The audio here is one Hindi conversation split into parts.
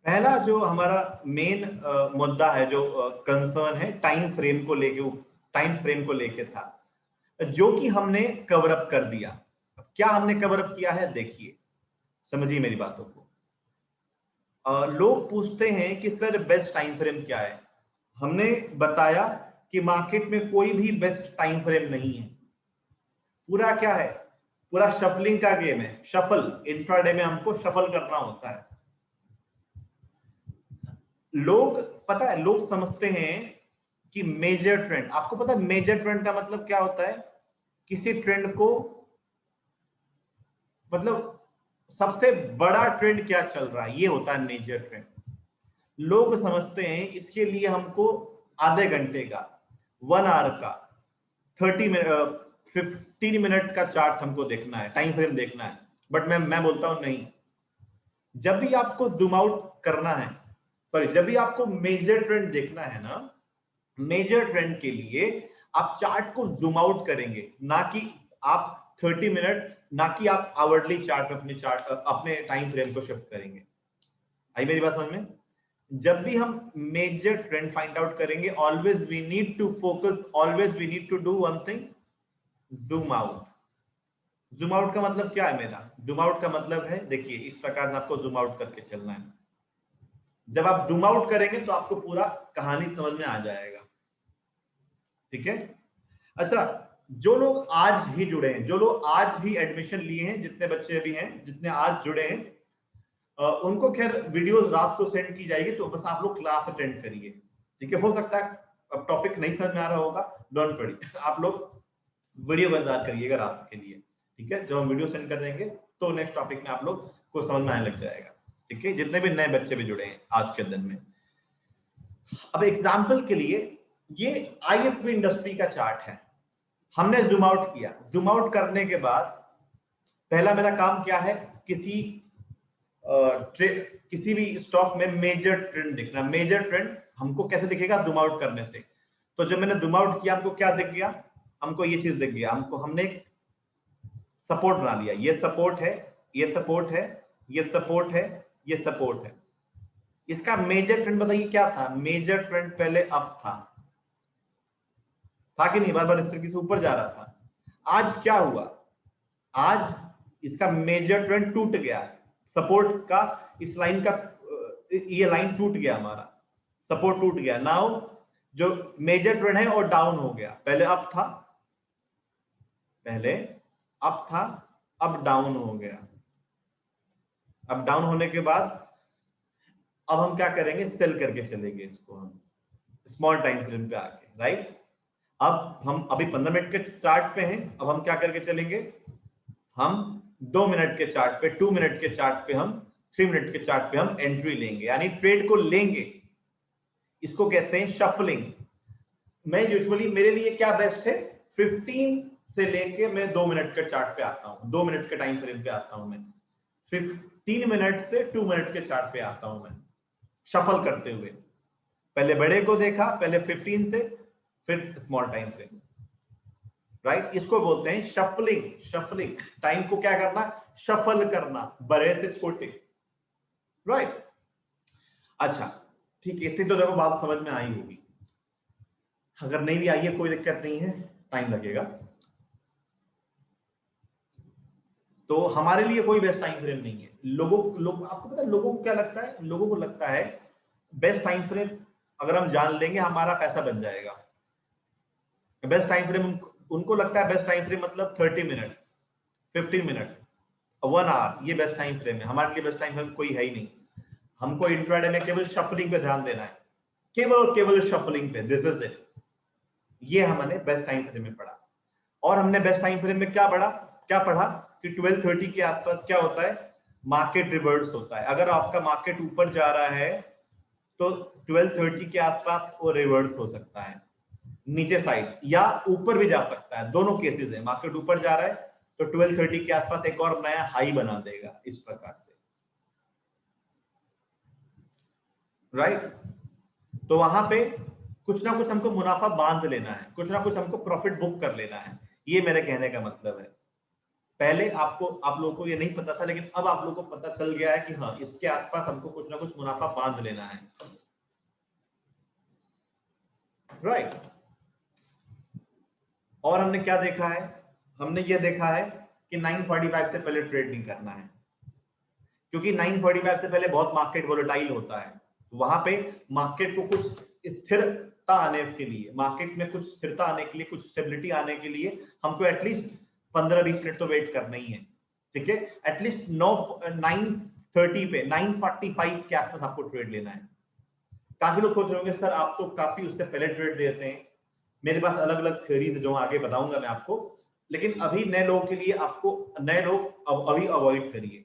पहला जो हमारा मेन मुद्दा है, जो कंसर्न है टाइम फ्रेम को लेके था, जो कि हमने कवर अप कर दिया। अब क्या हमने कवर अप किया है, देखिए, समझिए मेरी बातों को। लोग पूछते हैं कि सर बेस्ट टाइम फ्रेम क्या है। हमने बताया कि मार्केट में कोई भी बेस्ट टाइम फ्रेम नहीं है। पूरा क्या है, पूरा शफलिंग का गेम है। शफल, इंट्राडे में हमको शफल करना होता है। लोग, पता है, लोग समझते हैं कि मेजर ट्रेंड, आपको पता है मेजर ट्रेंड का मतलब क्या होता है? किसी ट्रेंड को, मतलब सबसे बड़ा ट्रेंड क्या चल रहा है, ये होता है मेजर ट्रेंड। लोग समझते हैं इसके लिए हमको आधे घंटे का, 1 आवर का, 30 मिनट, 15 मिनट का चार्ट हमको देखना है, टाइम फ्रेम देखना है। बट मैं बोलता हूं नहीं। जब भी आपको जूम आउट करना है, सॉरी, जब भी आपको मेजर ट्रेंड देखना है ना, मेजर ट्रेंड के लिए आप चार्ट को जूम आउट करेंगे, ना कि आप 30 मिनट, ना कि आप आवरली चार्ट में अपने टाइम फ्रेम को शिफ्ट करेंगे। आई मेरी बात समझ में? जब भी हम मेजर ट्रेंड फाइंड आउट करेंगे, always we need to focus, always we need to do one thing, zoom out. Zoom out का मतलब क्या है मेरा? जूम आउट का मतलब है, देखिए, इस प्रकार से आपको जूम आउट करके चलना है। जब आप जूम आउट करेंगे तो आपको पूरा कहानी समझ में आ जाएगा। ठीक है? अच्छा, जो लोग आज ही जुड़े हैं, जो लोग आज ही एडमिशन लिए हैं, जितने बच्चे अभी हैं, जितने आज जुड़े हैं, उनको खैर वीडियोस रात को सेंड की जाएगी, तो बस आप लोग क्लास अटेंड करिए। ठीक है? हो सकता है अब टॉपिक नहीं समझ में आ रहा होगा, डोंट वरी, आप लोग वीडियो का इंतजार करिएगा रात के लिए। ठीक है? जब हम वीडियो सेंड कर देंगे तो नेक्स्ट टॉपिक में आप लोग को समझ में आने लग जाएगा। ठीक है? जितने भी नए बच्चे भी जुड़े हैं आज के दिन में। अब एग्जाम्पल के लिए, ये आईएफबी इंडस्ट्री का चार्ट है। हमने जूम आउट किया। जूम आउट करने के बाद पहला मेरा काम क्या है, किसी भी स्टॉक में मेजर ट्रेंड दिखना। मेजर ट्रेंड हमको कैसे दिखेगा? जूम आउट करने से। तो जब मैंने जूम आउट किया, हमको क्या दिख गया? हमको ये चीज दिख गया। हमने एक सपोर्ट बना लिया। ये सपोर्ट है, ये सपोर्ट है, ये सपोर्ट है, ये सपोर्ट है। इसका मेजर ट्रेंड बताइए क्या था? मेजर ट्रेंड पहले अप था कि नहीं? बार बार इस तरीके से ऊपर जा रहा था। आज क्या हुआ? आज इसका मेजर ट्रेंड टूट गया। सपोर्ट का, इस लाइन का, ये लाइन टूट गया, हमारा सपोर्ट टूट गया। नाउ जो मेजर ट्रेंड है वो डाउन हो गया। पहले अप था, पहले अप था, अब डाउन हो गया। अब डाउन होने के बाद अब हम क्या करेंगे? सेल करके चलेंगे इसको हम स्मॉल टाइम फ्रेम पे आके, राइट? अब हम अभी 15 मिनट के चार्ट पे हैं। अब हम क्या करके चलेंगे? हम 2 मिनट के चार्ट पे, 2 मिनट के चार्ट पे, हम 3 मिनट के चार्ट पे हम एंट्री लेंगे, यानी ट्रेड को लेंगे। इसको कहते हैं शफलिंग। मैं यूजुअली, मेरे लिए क्या बेस्ट है, 15 से लेके मैं 2 मिनट के चार्ट पे आता हूं, 2 मिनट के टाइम फ्रेम पे आता हूं। मैं 15 मिनट से 2 मिनट के चार्ट पे आता हूं, मैं शफल करते हुए। पहले बड़े को देखा, पहले 15 से, फिर स्मॉल टाइम फ्रेम, राइट? इसको बोलते हैं शफलिंग। शफलिंग, टाइम को क्या करना? शफल करना, बड़े से छोटे, राइट? अच्छा, ठीक है, इतनी तो देखो बात समझ में आई होगी। अगर नहीं भी आई है कोई दिक्कत नहीं है, टाइम लगेगा। तो हमारे लिए कोई बेस्ट टाइम फ्रेम नहीं है। आपको पता है लोगों को क्या लगता है? लोगों को लगता है बेस्ट टाइम फ्रेम अगर हम जान लेंगे हमारा पैसा बन जाएगा। बेस्ट टाइम फ्रेम, उनको लगता है बेस्ट टाइम फ्रेम मतलब 30 मिनट, 15 मिनट, 1 आवर, ये बेस्ट टाइम फ्रेम है। हमारे लिए बेस्ट टाइम फ्रेम कोई है ही नहीं। हमको इंट्राडे में केवल शफलिंग पे ध्यान देना है, केवल और केवल शफलिंग पे। This is it. ये हमने बेस्ट टाइम फ्रेम में पढ़ा। और हमने बेस्ट टाइम फ्रेम में क्या पढ़ा कि 12:30 के आसपास क्या होता है? मार्केट रिवर्स होता है। अगर आपका मार्केट ऊपर जा रहा है तो 12:30 के आसपास वो रिवर्स हो सकता है नीचे साइड, या ऊपर भी जा सकता है। दोनों केसेस है। मार्केट ऊपर जा रहा है तो 12:30 के आसपास एक और नया हाई बना देगा, इस प्रकार से, राइट? तो वहां पे कुछ ना कुछ हमको मुनाफा बांध लेना है, कुछ ना कुछ हमको प्रॉफिट बुक कर लेना है। ये मेरे कहने का मतलब है। पहले आप लोगों को ये नहीं पता था, लेकिन अब आप लोगों को पता चल गया है कि हाँ इसके आसपास हमको कुछ ना कुछ मुनाफा बांध लेना है, राइट। और हमने क्या देखा है, हमने ये देखा है कि 9:45 से पहले ट्रेड नहीं करना है, क्योंकि 9:45 से पहले बहुत मार्केट वोलेटाइल होता है। वहां पे मार्केट को कुछ स्थिरता आने के लिए, मार्केट में कुछ स्थिरता आने के लिए, कुछ स्टेबिलिटी आने के लिए हमको एटलीस्ट 15-20 मिनट तो वेट करना ही है, ठीक है। एटलीस्ट 9:30 पे 9:45 के आसपास आपको ट्रेड लेना है। काफी लोग सोच रहे होंगे सर आप तो काफी उससे पहले ट्रेड देते हैं। मेरे पास अलग अलग थ्योरीज है जो आगे बताऊंगा मैं आपको, लेकिन अभी नए लोगों के लिए आपको, नए लोग अभी अवॉइड करिए,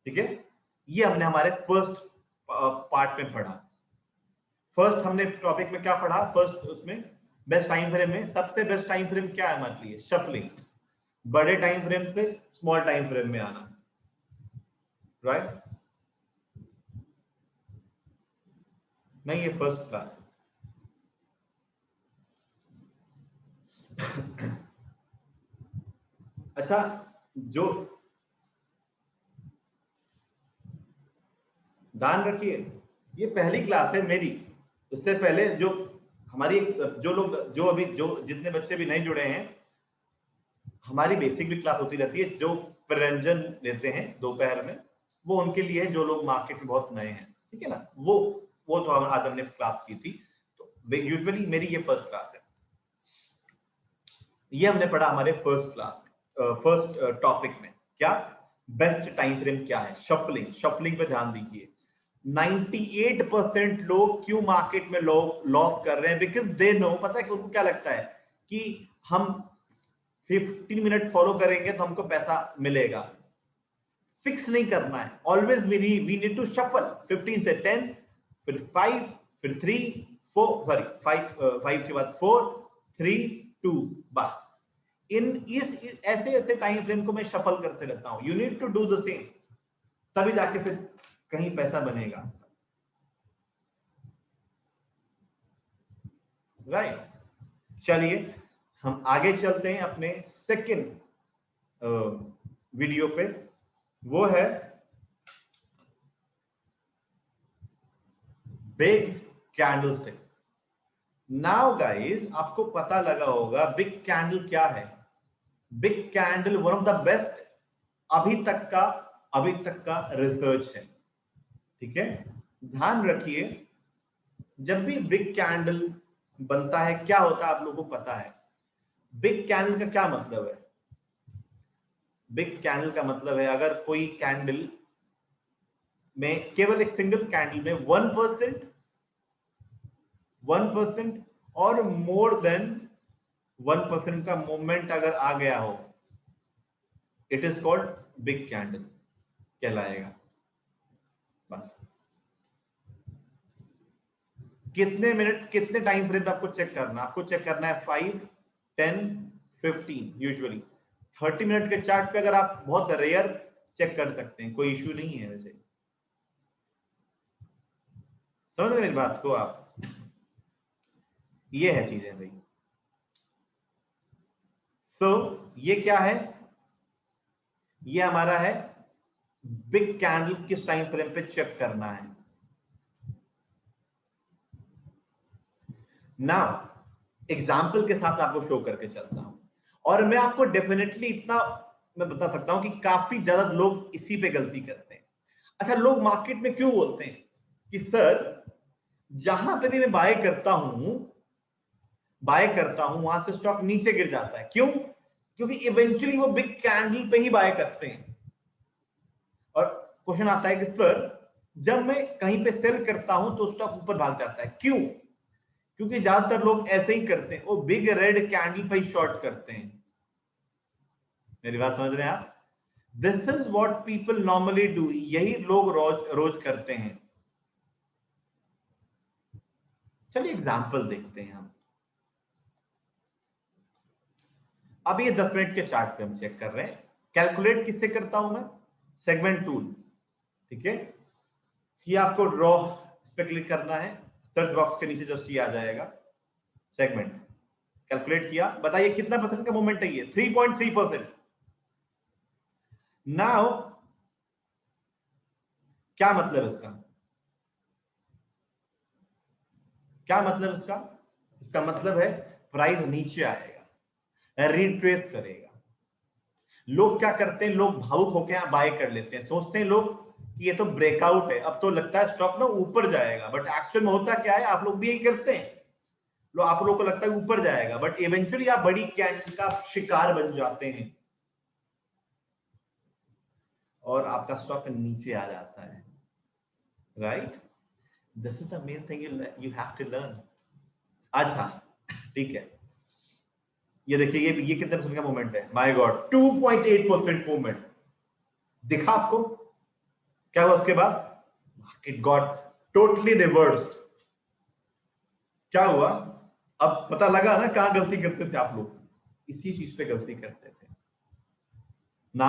ठीक है। ये हमने हमारे फर्स्ट पार्ट में पढ़ा। फर्स्ट हमने टॉपिक में क्या पढ़ा, फर्स्ट उसमें बेस्ट टाइम फ्रेम में सबसे बेस्ट टाइम फ्रेम क्या है हमारे लिए, शफलिंग, बड़े टाइम फ्रेम से स्मॉल टाइम फ्रेम में आना, राइट। नहीं ये फर्स्ट क्लास है। अच्छा, जो ध्यान रखिए ये पहली क्लास है मेरी, उससे पहले जो हमारी, जो लोग, जो अभी, जो जितने बच्चे भी नहीं जुड़े हैं, हमारी बेसिक भी क्लास होती रहती है जो प्ररंजन लेते हैं दोपहर में, वो उनके लिए है जो लोग मार्केट में बहुत नए हैं, ठीक है ना। वो तो आज हमने क्लास की थी, तो यूजुअली मेरी ये फर्स्ट क्लास है। ये हमने पढ़ा हमारे फर्स्ट क्लास में, फर्स्ट टॉपिक में, क्या बेस्ट टाइम फ्रेम क्या है, शफलिंग। शफलिंग पे ध्यान दीजिए। 98% लोग क्यों मार्केट में लॉस कर रहे हैं, बिकॉज दे नो, पता है कि उनको क्या लगता है कि हम 15 मिनट फॉलो करेंगे तो हमको पैसा मिलेगा। फिक्स नहीं करना है, always we need to shuffle. 15 से 10, फिर 5, फिर 3, 4, सॉरी 5 के बाद 4, 3, 2, बस। इस ऐसे ऐसे टाइम फ्रेम को मैं शफल करते रहता हूं। You need to do the same, तभी जाके फिर कहीं पैसा बनेगा, राइट। चलिए हम आगे चलते हैं अपने सेकंड वीडियो पे, वो है बिग कैंडलस्टिक्स। नाउ गाइस आपको पता लगा होगा बिग कैंडल क्या है। Big candle one of the best अभी तक का रिसर्च है, ठीक है। ध्यान रखिए जब भी बिग कैंडल बनता है क्या होता है आप लोगों को पता है। बिग कैंडल का क्या मतलब है, बिग कैंडल का मतलब है अगर कोई कैंडल में, केवल एक सिंगल कैंडल में 1% और मोर देन 1% का मूवमेंट अगर आ गया हो, it is called big candle कहलाएगा। बस कितने मिनट, कितने टाइम फ्रेम आपको चेक करना, आपको चेक करना है 5, 10, 15, यूजुअली 30 मिनट के चार्ट पे अगर आप बहुत रेयर चेक कर सकते हैं, कोई इश्यू नहीं है वैसे। समझ रहे मेरी बात को आप, ये है चीजें भाई। सो ये क्या है, ये हमारा है बिग कैंडल किस टाइम फ्रेम पे चेक करना है। नाउ एग्जाम्पल के साथ आपको शो करके चलता हूं, और मैं आपको डेफिनेटली इतना मैं बता सकता हूं कि काफी ज्यादा लोग इसी पे गलती करते हैं। अच्छा, लोग मार्केट में क्यों बोलते हैं कि सर जहां पे भी मैं बाय करता हूं वहां से स्टॉक नीचे गिर जाता है, क्यों? क्योंकि इवेंचुअली वो बिग कैंडल पे ही बाय करते हैं। और क्वेश्चन आता है कि सर जब मैं कहीं पे सेल करता हूं तो स्टॉक ऊपर भाग जाता है, क्यों? क्योंकि ज्यादातर लोग ऐसे ही करते हैं, वो बिग रेड कैंडल पे ही शॉर्ट करते हैं। मेरी बात समझ रहे हैं आप? This is what people normally do, यही लोग रोज रोज करते हैं। चलिए एग्जांपल देखते हैं हम। अब ये 10 मिनट के चार्ट पे हम चेक कर रहे हैं। कैलकुलेट किससे करता हूं मैं? सेगमेंट टूल, ठीक है। ये आपको ड्रॉ इस पे क्लिक करना है, सर्च बॉक्स के नीचे जस्ट ये आ जाएगा सेगमेंट। कैलकुलेट किया, बताइए कितना परसेंट का मूवमेंट है ये? 3.3%। नाउ क्या मतलब इसका, क्या मतलब इसका? इसका मतलब है प्राइस नीचे आएगा, रिट्रेस करेगा। लोग क्या करते हैं, लोग भावुक होकर बाय कर लेते हैं, सोचते हैं लोग कि ये तो ब्रेकआउट है, अब तो लगता है स्टॉक ना ऊपर जाएगा, बट एक्चुअल में होता क्या है, आप लोग भी यही करते हैं, आप लोगों को लगता है ऊपर जाएगा, बट इवेंचुअली आप बड़ी कैंडल का शिकार बन जाते हैं और आपका स्टॉक नीचे आ जाता है, right? This is the main thing you have to learn. अच्छा ठीक है, ये देखिए ये कितने परसेंट का मूवमेंट है, माय गॉड 2.8% मूवमेंट दिखा आपको। क्या हुआ उसके बाद? Market got totally reversed. क्या हुआ? अब पता लगा ना कहां गलती करते थे आप लोग, इसी चीज पे गलती करते थे ना।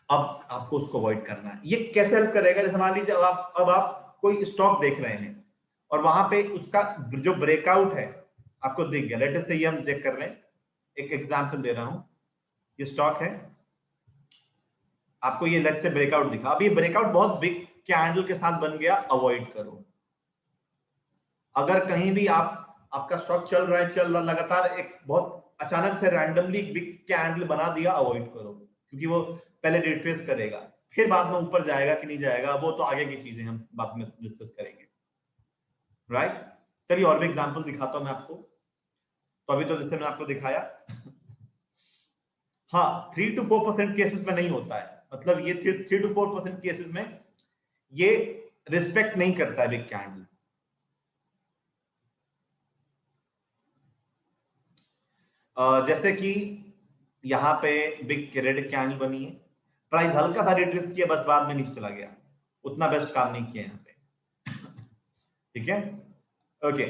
अब आपको उसको अवॉइड करना है। ये कैसे हेल्प करेगा? जैसे मान लीजिए अब आप कोई स्टॉक देख रहे हैं और वहां पे उसका जो ब्रेकआउट है आपको दिख गया, लेट अस से ये हम चेक कर रहे हैं, एक एग्जांपल दे रहा हूं, ये स्टॉक है, आपको ये लेट से ब्रेकआउट दिखा, अब ये ब्रेकआउट बहुत बिग कैंडल के साथ बन गया, अवॉइड करो। अगर कहीं भी आपका स्टॉक चल रहा लगातार, एक बहुत अचानक से रैंडमली बिग कैंडल बना दिया, अवॉइड करो, क्योंकि वो पहले रिट्रेस करेगा, फिर बाद में ऊपर जाएगा कि नहीं जाएगा, वो तो आगे की चीजें हम बाद में डिस्कस करेंगे, राइट? चलिए और भी एग्जांपल दिखाता हूं मैं आपको। तो अभी तो जैसे मैंने आपको दिखाया, हाँ 3 to 4% केसेस में नहीं होता है, मतलब ये 3 to 4% केसेस में ये रिस्पेक्ट नहीं करता है बिग कैंडल। जैसे कि यहां पे बिग रेड कैंडल बनी है, प्राइस हल्का सा रिट्रेस किया, बस बाद में नीचे चला गया, उतना बेस्ट काम नहीं किया यहां पे। ठीक है, okay,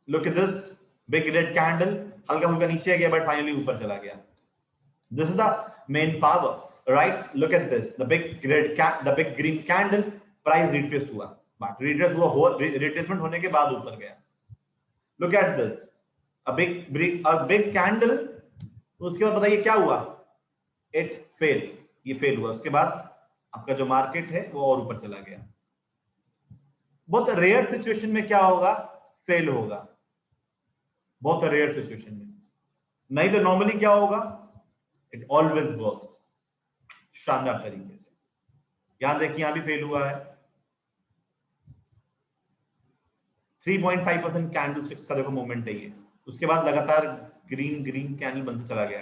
look at this big red candle, हल्का फुल्का नीचे गया बट फाइनली ऊपर चला गया। This is the main power, right? Look at this, the big green candle, price retrace हुआ, बट रिट्रेसमेंट होने के बाद ऊपर गया। Look at this, a big candle, उसके बाद बताइए क्या हुआ? इट फेल, ये फेल हुआ, उसके बाद आपका जो मार्केट है वो और ऊपर चला गया। बहुत रेयर सिचुएशन में क्या होगा? फेल होगा, बहुत रेयर सिचुएशन में, नहीं तो नॉर्मली क्या होगा? इट ऑलवेज वर्क्स, शानदार तरीके से। यहां देखिए, यहां भी फेल हुआ है, 3.5% कैंडलस्टिक्स का देखो मूवमेंट है ये, उसके बाद लगातार ग्रीन ग्रीन कैंडल बनते चला गया,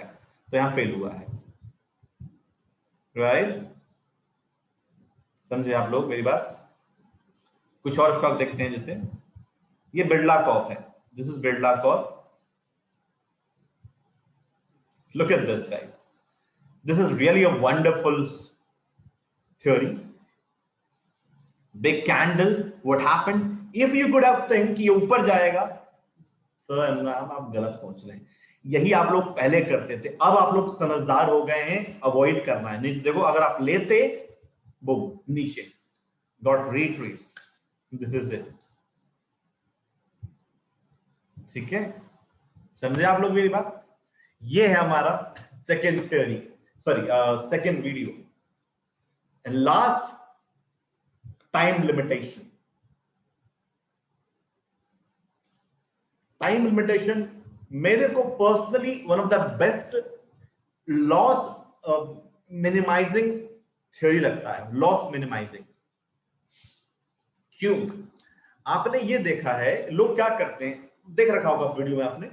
तो यहां फेल हुआ है, राइट? समझे आप लोग मेरी बात? कुछ और स्टॉक देखते हैं, जैसे ये बिरला कॉर्प है, this is Birla Corp, look at this guys, this is really a wonderful theory, big candle, what happened? If you could have think कि ये ऊपर जाएगा, सर आप गलत सोच रहे हैं, यही आप लोग पहले करते थे, अब आप लोग समझदार हो गए हैं, अवॉइड करना है। नहीं देखो, अगर आप लेते वो नीचे got retrace, this is it, ठीक है? समझे आप लोग मेरी बात? ये है हमारा second theory, sorry second video, and last, time limitation. Time limitation मेरे को personally one of the best loss minimizing theory लगता है, लॉस मिनिमाइजिंग। क्यों? आपने ये देखा है, लोग क्या करते हैं, देख रखा होगा वीडियो में आपने,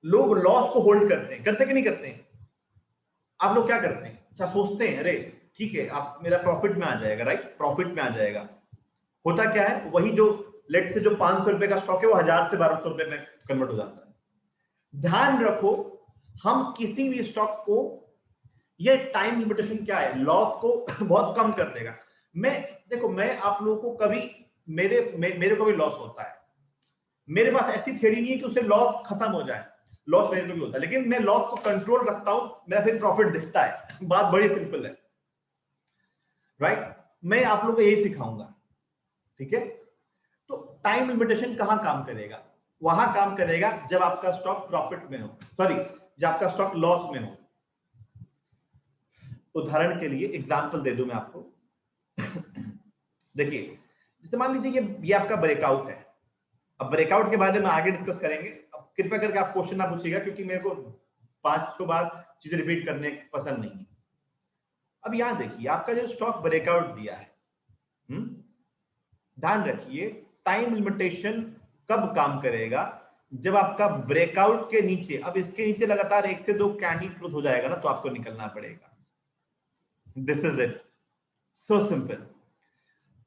लोग लॉस को होल्ड करते हैं, करते कि नहीं करते हैं? आप लोग क्या करते हैं? अच्छा, सोचते हैं अरे ठीक है, आप मेरा प्रॉफिट में आ जाएगा, राइट? प्रॉफिट में आ जाएगा। होता क्या है, वही जो लेट से जो 500 रुपए का स्टॉक है वो 1000 से 1200 रुपए में कन्वर्ट हो जाता है। ध्यान रखो, हम किसी भी स्टॉक को, ये टाइम लिमिटेशन क्या है, लॉस को बहुत कम कर देगा। मैं आप लोगों को कभी, मेरे को भी लॉस होता है, मेरे पास ऐसी थ्योरी नहीं है कि उससे लॉस खत्म हो जाए, लॉस मेरे को भी होता है, लेकिन मैं लॉस को कंट्रोल रखता हूं, मेरा फिर प्रॉफिट दिखता है। बात बड़ी सिंपल है, राइट? मैं आप लोगों को यही सिखाऊंगा, ठीक है? तो टाइम लिमिटेशन कहां काम करेगा? वहां काम करेगा जब आपका स्टॉक प्रॉफिट में हो, सॉरी, जब आपका स्टॉक लॉस में हो। उदाहरण के लिए एग्जांपल दे दूं मैं आपको। देखिए, जैसे मान लीजिए ये आपका ब्रेकआउट है। अब ब्रेकआउट के बारे में आगे डिस्कस करेंगे। अब कृपया करके आप क्वेश्चन ना पूछिएगा, क्योंकि मेरे को 500 बार चीजें रिपीट करने पसंद नहीं है। अब यहां देखिए, आपका जो स्टॉक ब्रेकआउट दिया है, ध्यान रखिए टाइम लिमिटेशन कब काम करेगा, जब आपका ब्रेकआउट के नीचे, अब इसके नीचे लगातार 1 से 2 कैंडल क्लोज हो जाएगा ना, तो आपको निकलना पड़ेगा। This is it, so simple.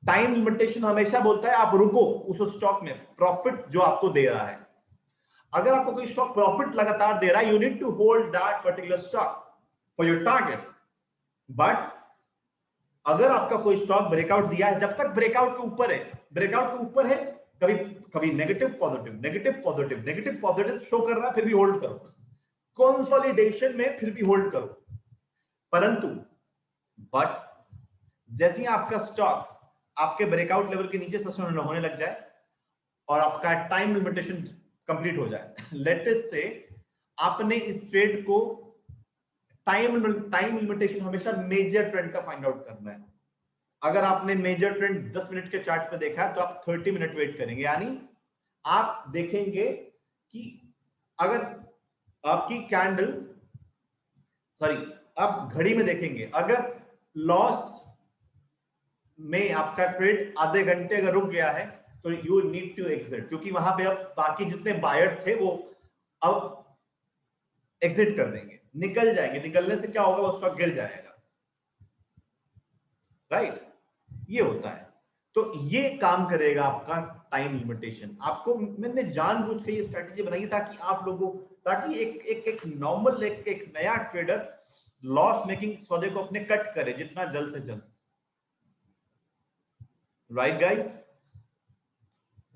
Time limitation हमेशा बोलता है आप रुको उस स्टॉक में, प्रॉफिट जो आपको दे रहा है। अगर आपको कोई स्टॉक प्रॉफिट लगातार दे रहा है, you need to hold that particular stock for your target. But अगर आपका कोई स्टॉक ब्रेकआउट दिया है, जब तक ब्रेकआउट के ऊपर है, ब्रेकआउट के ऊपर है, कभी कभी negative positive negative positive negative positive show कर रहा है, फिर भी होल्ड करो। कंसोलिडेशन में फिर भी होल्ड करो। परंतु बट जैसे ही आपका स्टॉक आपके ब्रेकआउट लेवल के नीचे सस्टेन होने लग जाए और आपका टाइम लिमिटेशन कंप्लीट हो जाए, लेट अस से आपने इस ट्रेड को टाइम लिमिटेशन हमेशा मेजर ट्रेंड का फाइंड आउट करना है। अगर आपने मेजर ट्रेंड 10 मिनट के चार्ट पे देखा है, तो आप 30 मिनट वेट करेंगे, यानी आप देखेंगे कि अगर आपकी कैंडल, सॉरी, आप घड़ी में देखेंगे, अगर लॉस में आपका ट्रेड आधे घंटे अगर रुक गया है, तो यू नीड टू एग्जिट, क्योंकि वहां पे अब बाकी जितने बायर्स थे वो अब एग्जिट कर देंगे, निकल जाएंगे। निकलने से क्या होगा, वो स्टॉक गिर जाएगा, राइट? ये होता है। तो ये काम करेगा आपका टाइम लिमिटेशन। आपको मैंने जानबूझ के ये स्ट्रेटजी बनाई ताकि आप लोगों, ताकि एक नॉर्मल एक नया ट्रेडर लॉस मेकिंग सौदे को अपने कट करे जितना जल्द से जल्द, राइट गाइस?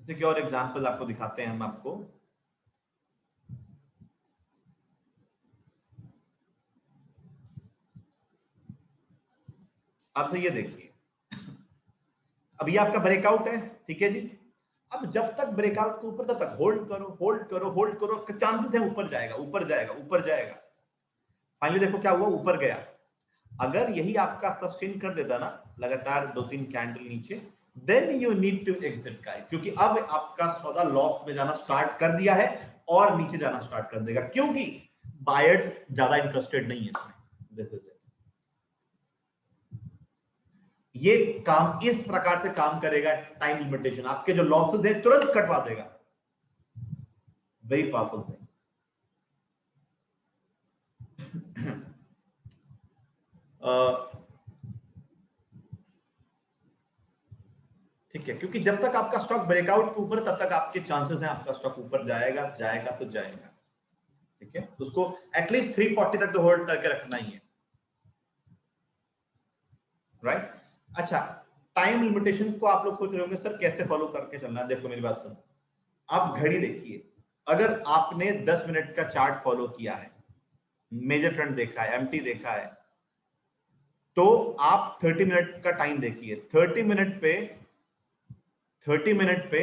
जैसे कि और एग्जांपल आपको दिखाते हैं हम आपको। आपसे ये देखिए, अब ये आपका ब्रेकआउट है, ठीक है जी। अब जब तक ब्रेकआउट के ऊपर, तब तक होल्ड करो होल्ड करो होल्ड करो, चांसेस है ऊपर जाएगा ऊपर जाएगा ऊपर जाएगा। फाइनली देखो क्या हुआ, ऊपर गया। अगर यही आपका सस्टेन कर देता ना लगातार 2-3 कैंडल नीचे, then you need to exit guys, क्योंकि अब आपका सौदा लॉस में जाना स्टार्ट कर दिया है और नीचे जाना स्टार्ट कर देगा, क्योंकि बायर्स ज्यादा इंटरेस्टेड नहीं है इसमें। This is it. ये काम इस प्रकार से काम करेगा टाइम लिमिटेशन, आपके जो लॉसेस हैं तुरंत कटवा देगा। Very powerful thing. ठीक है, क्योंकि जब तक आपका स्टॉक ब्रेकआउट के ऊपर, तब तक आपके चांसेस हैं आपका स्टॉक ऊपर जाएगा जाएगा तो जाएगा, ठीक है। उसको एटलीस्ट 340 तक तो होल्ड करके रखना ही है, राइट? अच्छा, टाइम लिमिटेशन को आप लोग सोच रहे होंगे सर कैसे फॉलो करके चलना है। देखो मेरी बात सुनो, आप घड़ी देखिए, अगर आपने 10 मिनट का चार्ट फॉलो किया है, मेजर ट्रेंड देखा है, एमटी देखा है, तो आप 30 मिनट का टाइम देखिए। 30 मिनट पे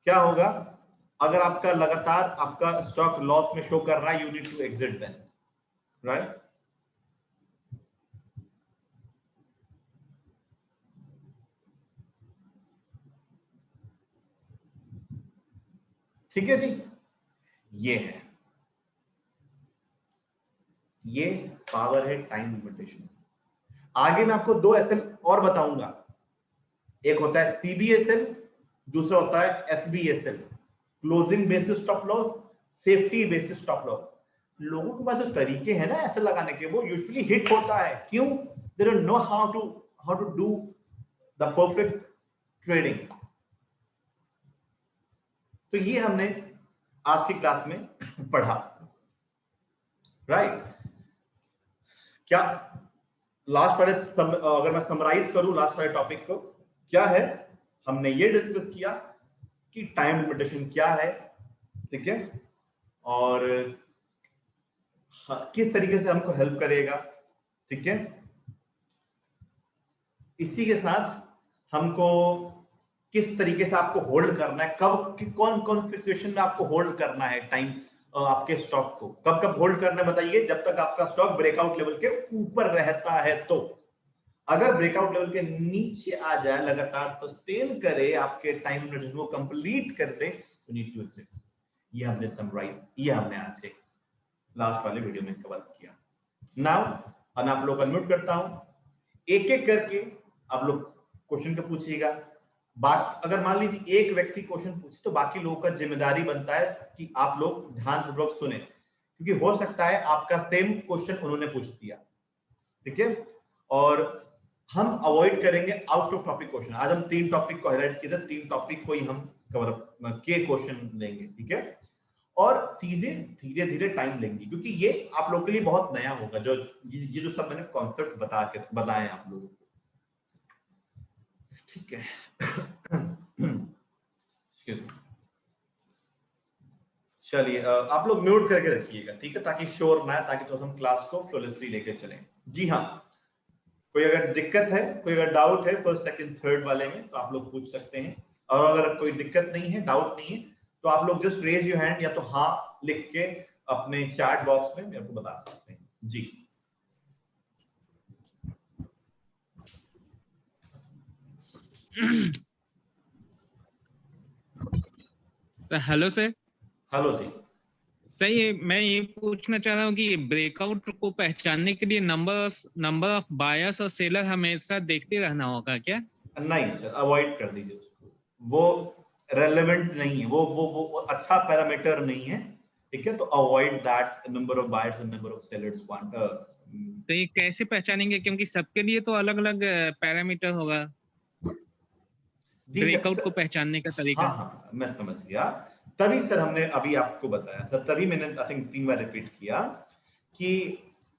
क्या होगा, अगर आपका लगातार आपका स्टॉक लॉस में शो कर रहा है, you need to exit then, right? ठीक है जी, ये है, ये पावर है टाइम लिमिटेशन। आगे मैं आपको 2 एसएल और बताऊंगा, एक होता है सीबीएसएल, दूसरा होता है SBSL, closing basis stop loss, safety basis stop loss. लोगों के पास जो तरीके हैं ना ऐसे लगाने के, वो यूजुअली हिट होता है। क्यों? They don't know how to do the perfect trading. तो ये हमने आज की क्लास में पढ़ा, राइट? क्या लास्ट वाले अगर मैं समराइज करूं लास्ट वाले टॉपिक को, क्या है, हमने ये डिस्कस किया कि टाइम लिमिटेशन क्या है, ठीक है, और किस तरीके से हमको हेल्प करेगा, ठीक है। इसी के साथ हमको किस तरीके से आपको होल्ड करना है, कब कौन कौन सिचुएशन में आपको होल्ड करना है टाइम आपके स्टॉक को कब कब होल्ड करना बताइए, जब तक आपका स्टॉक ब्रेकआउट लेवल के ऊपर रहता है। तो अगर ब्रेकआउट लेवल के नीचे आ जाए, लगातार सस्टेन करे, आपके टाइम को कंप्लीट कर दे, तो नीड टू एग्जिट। ये हमने समराइज, ये हमने आज के लास्ट वाले वीडियो में कवर किया। नाउ मैं आप लोग अनम्यूट करता हूं, एक एक करके आप लोग क्वेश्चन को पूछिएगा। बाकी अगर मान लीजिए एक व्यक्ति क्वेश्चन पूछे तो बाकी लोगों का जिम्मेदारी बनता है कि आप लोग ध्यानपूर्वक सुने, क्योंकि हो सकता है आपका सेम क्वेश्चन उन्होंने पूछ दिया, ठीक है। और हम अवॉइड करेंगे आउट ऑफ टॉपिक क्वेश्चन। आज हम 3 टॉपिक को हाईलाइट किए थे, 3 टॉपिक को ही हम कवर के क्वेश्चन लेंगे, ठीक है। और चीजें धीरे धीरे टाइम लेंगी, क्योंकि ये आप लोगों के लिए बहुत नया होगा, जो ये जो सब मैंने कॉन्सेप्ट बताए आप लोगों को, ठीक है। चलिए आप लोग म्यूट करके रखिएगा, ठीक है, ताकि शोर ना, ताकि तो हम क्लास को फ्लोलेसली लेके चलें। जी हाँ, कोई अगर दिक्कत है, कोई अगर डाउट है फर्स्ट सेकंड थर्ड वाले में, तो आप लोग पूछ सकते हैं। और अगर कोई दिक्कत नहीं है, डाउट नहीं है, तो आप लोग जस्ट रेज योर हैंड या तो हाँ लिख के अपने चैट बॉक्स में मेरे को बता सकते हैं। जी सर हेलो सर। हेलो जी सही, मैं ये पूछना चाह रहा हूँ कि ब्रेकआउट को पहचानने के लिए नंबर ऑफ बायर्स और सेलर हमेशा देखते रहना होगा क्या? नहीं सर, अवॉइड कर दीजिए उसको, वो रेलेवेंट नहीं है, वो अच्छा पैरामीटर नहीं है, ठीक है। तो avoid that number of buyers and number of sellers क्वांटर। तो ये कैसे पहचानेंगे, क्योंकि सबके लिए तो अलग अलग पैरामीटर होगा ब्रेकआउट को पहचानने का तरीका? हाँ, मैं समझ गया। तभी सर हमने अभी आपको बताया सर, तभी मैंने आई थिंक 3 बार रिपीट किया कि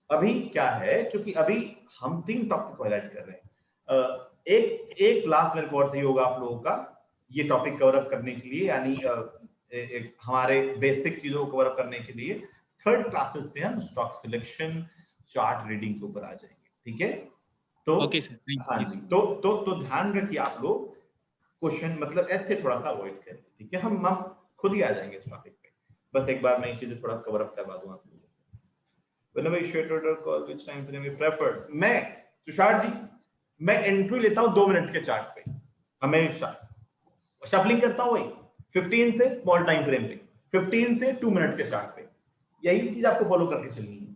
अभी क्या है, क्योंकि अभी हम 3 टॉपिक को हाईलाइट कर रहे हैं। एक क्लास मेरे को और चाहिए होगा आप लोगों का ये टॉपिक कवर अप करने के लिए, यानी हमारे बेसिक चीजों को कवर अप करने के लिए। थर्ड क्लासेस से हम स्टॉक सिलेक्शन, चार्ट रीडिंग के ऊपर आ जाएंगे, ठीक है। तो ओके सर, हाँ जी, तो ध्यान रखिए आप लोग, क्वेश्चन मतलब ऐसे थोड़ा सा अवॉइड करें, ठीक है। हम खुद ही आ जाएंगे इस टॉपिक पे, बस एक बार मैं ये चीजें थोड़ा कवर अप करवा दूं आप लोगों को। Whenever you should order call, which time frame you preferred? मैं तुषार जी, मैं एंट्री लेता हूं 2 मिनट के चार्ट पे, हमेशा शफलिंग करता हूं वही 15 से स्मॉल टाइम फ्रेम पे, 15 से 2 मिनट के चार्ट पे, यही चीज आपको फॉलो करके चलनी है।